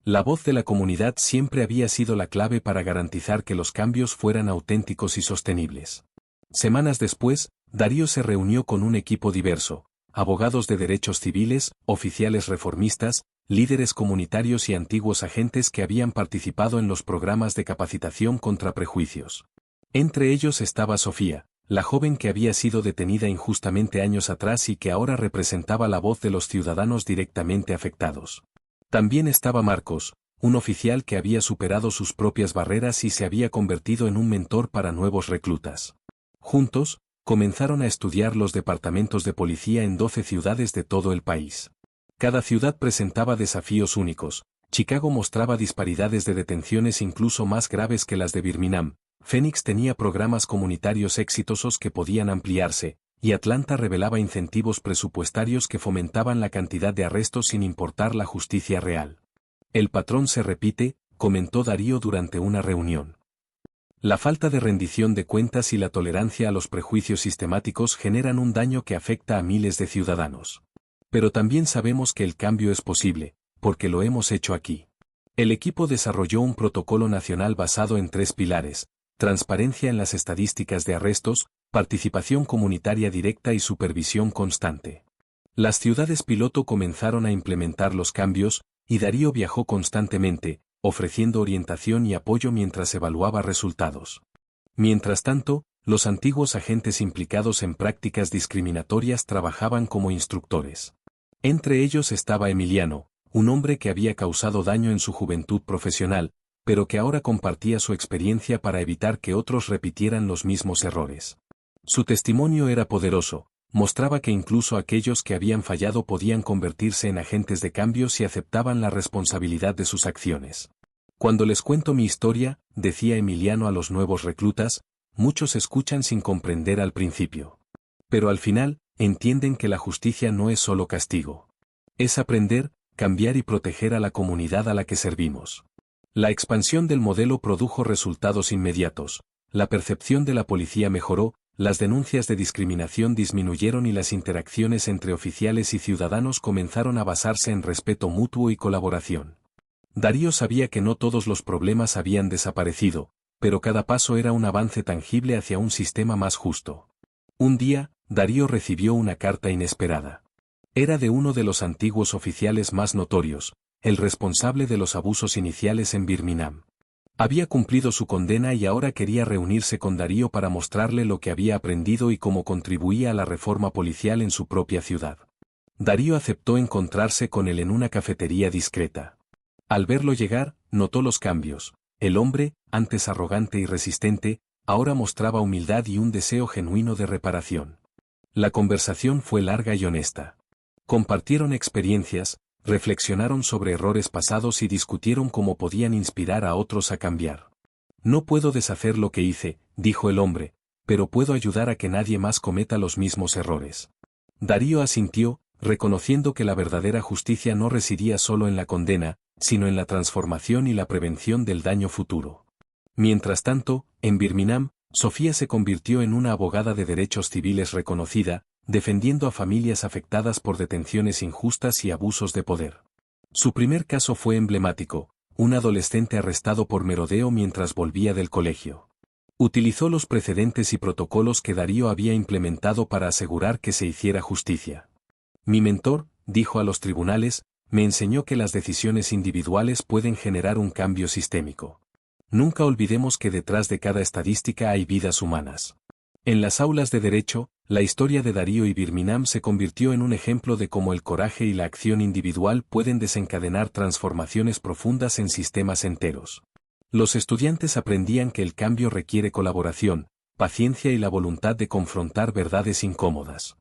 La voz de la comunidad siempre había sido la clave para garantizar que los cambios fueran auténticos y sostenibles. Semanas después, Darío se reunió con un equipo diverso, abogados de derechos civiles, oficiales reformistas, líderes comunitarios y antiguos agentes que habían participado en los programas de capacitación contra prejuicios. Entre ellos estaba Sofía, la joven que había sido detenida injustamente años atrás y que ahora representaba la voz de los ciudadanos directamente afectados. También estaba Marcos, un oficial que había superado sus propias barreras y se había convertido en un mentor para nuevos reclutas. Juntos, comenzaron a estudiar los departamentos de policía en 12 ciudades de todo el país. Cada ciudad presentaba desafíos únicos. Chicago mostraba disparidades de detenciones incluso más graves que las de Birmingham. Phoenix tenía programas comunitarios exitosos que podían ampliarse, y Atlanta revelaba incentivos presupuestarios que fomentaban la cantidad de arrestos sin importar la justicia real. El patrón se repite, comentó Darío durante una reunión. La falta de rendición de cuentas y la tolerancia a los prejuicios sistemáticos generan un daño que afecta a miles de ciudadanos. Pero también sabemos que el cambio es posible, porque lo hemos hecho aquí. El equipo desarrolló un protocolo nacional basado en 3 pilares: transparencia en las estadísticas de arrestos, participación comunitaria directa y supervisión constante. Las ciudades piloto comenzaron a implementar los cambios, y Darío viajó constantemente, ofreciendo orientación y apoyo mientras evaluaba resultados. Mientras tanto, los antiguos agentes implicados en prácticas discriminatorias trabajaban como instructores. Entre ellos estaba Emiliano, un hombre que había causado daño en su juventud profesional, pero que ahora compartía su experiencia para evitar que otros repitieran los mismos errores. Su testimonio era poderoso, mostraba que incluso aquellos que habían fallado podían convertirse en agentes de cambio si aceptaban la responsabilidad de sus acciones. Cuando les cuento mi historia, decía Emiliano a los nuevos reclutas, muchos escuchan sin comprender al principio. Pero al final, entienden que la justicia no es solo castigo. Es aprender, cambiar y proteger a la comunidad a la que servimos. La expansión del modelo produjo resultados inmediatos. La percepción de la policía mejoró, las denuncias de discriminación disminuyeron y las interacciones entre oficiales y ciudadanos comenzaron a basarse en respeto mutuo y colaboración. Darío sabía que no todos los problemas habían desaparecido, pero cada paso era un avance tangible hacia un sistema más justo. Un día, Darío recibió una carta inesperada. Era de uno de los antiguos oficiales más notorios, el responsable de los abusos iniciales en Birmingham. Había cumplido su condena y ahora quería reunirse con Darío para mostrarle lo que había aprendido y cómo contribuía a la reforma policial en su propia ciudad. Darío aceptó encontrarse con él en una cafetería discreta. Al verlo llegar, notó los cambios. El hombre, antes arrogante y resistente, ahora mostraba humildad y un deseo genuino de reparación. La conversación fue larga y honesta. Compartieron experiencias, reflexionaron sobre errores pasados y discutieron cómo podían inspirar a otros a cambiar. No puedo deshacer lo que hice, dijo el hombre, pero puedo ayudar a que nadie más cometa los mismos errores. Darío asintió, reconociendo que la verdadera justicia no residía solo en la condena, sino en la transformación y la prevención del daño futuro. Mientras tanto, en Birmingham, Sofía se convirtió en una abogada de derechos civiles reconocida, defendiendo a familias afectadas por detenciones injustas y abusos de poder. Su primer caso fue emblemático: un adolescente arrestado por merodeo mientras volvía del colegio. Utilizó los precedentes y protocolos que Darío había implementado para asegurar que se hiciera justicia. Mi mentor, dijo a los tribunales, me enseñó que las decisiones individuales pueden generar un cambio sistémico. Nunca olvidemos que detrás de cada estadística hay vidas humanas. En las aulas de derecho, la historia de Darío y Birmingham se convirtió en un ejemplo de cómo el coraje y la acción individual pueden desencadenar transformaciones profundas en sistemas enteros. Los estudiantes aprendían que el cambio requiere colaboración, paciencia y la voluntad de confrontar verdades incómodas.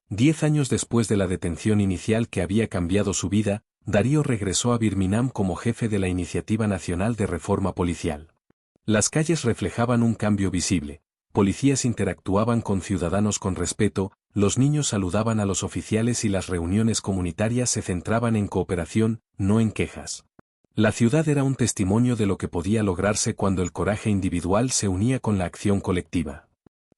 10 años después de la detención inicial que había cambiado su vida, Darío regresó a Birmingham como jefe de la Iniciativa Nacional de Reforma Policial. Las calles reflejaban un cambio visible. Policías interactuaban con ciudadanos con respeto, los niños saludaban a los oficiales y las reuniones comunitarias se centraban en cooperación, no en quejas. La ciudad era un testimonio de lo que podía lograrse cuando el coraje individual se unía con la acción colectiva.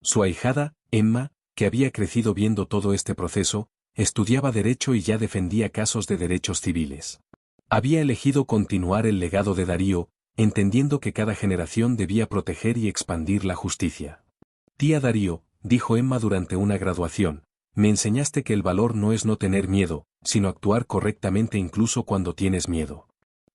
Su ahijada, Emma, que había crecido viendo todo este proceso, estudiaba derecho y ya defendía casos de derechos civiles. Había elegido continuar el legado de Darío, entendiendo que cada generación debía proteger y expandir la justicia. Tía Darío, dijo Emma durante una graduación, me enseñaste que el valor no es no tener miedo, sino actuar correctamente incluso cuando tienes miedo.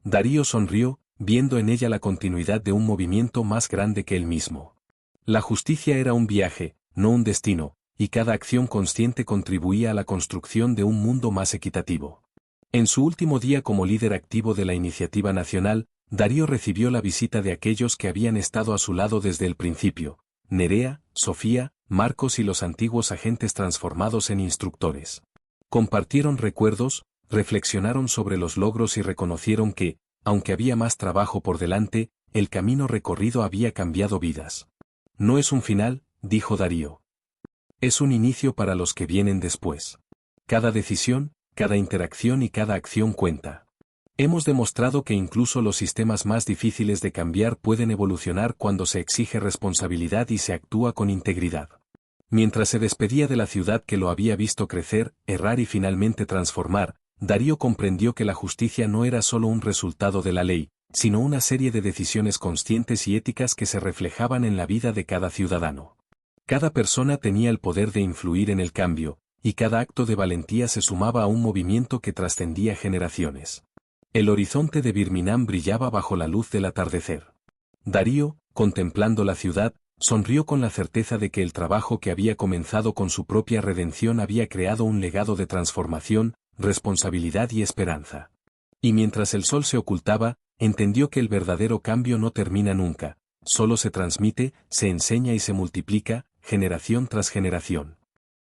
Darío sonrió, viendo en ella la continuidad de un movimiento más grande que él mismo. La justicia era un viaje, no un destino, y cada acción consciente contribuía a la construcción de un mundo más equitativo. En su último día como líder activo de la Iniciativa Nacional, Darío recibió la visita de aquellos que habían estado a su lado desde el principio: Nerea, Sofía, Marcos y los antiguos agentes transformados en instructores. Compartieron recuerdos, reflexionaron sobre los logros y reconocieron que, aunque había más trabajo por delante, el camino recorrido había cambiado vidas. No es un final, dijo Darío. Es un inicio para los que vienen después. Cada decisión, cada interacción y cada acción cuenta. Hemos demostrado que incluso los sistemas más difíciles de cambiar pueden evolucionar cuando se exige responsabilidad y se actúa con integridad. Mientras se despedía de la ciudad que lo había visto crecer, errar y finalmente transformar, Darío comprendió que la justicia no era solo un resultado de la ley, sino una serie de decisiones conscientes y éticas que se reflejaban en la vida de cada ciudadano. Cada persona tenía el poder de influir en el cambio, y cada acto de valentía se sumaba a un movimiento que trascendía generaciones. El horizonte de Birmingham brillaba bajo la luz del atardecer. Darío, contemplando la ciudad, sonrió con la certeza de que el trabajo que había comenzado con su propia redención había creado un legado de transformación, responsabilidad y esperanza. Y mientras el sol se ocultaba, entendió que el verdadero cambio no termina nunca, solo se transmite, se enseña y se multiplica, generación tras generación.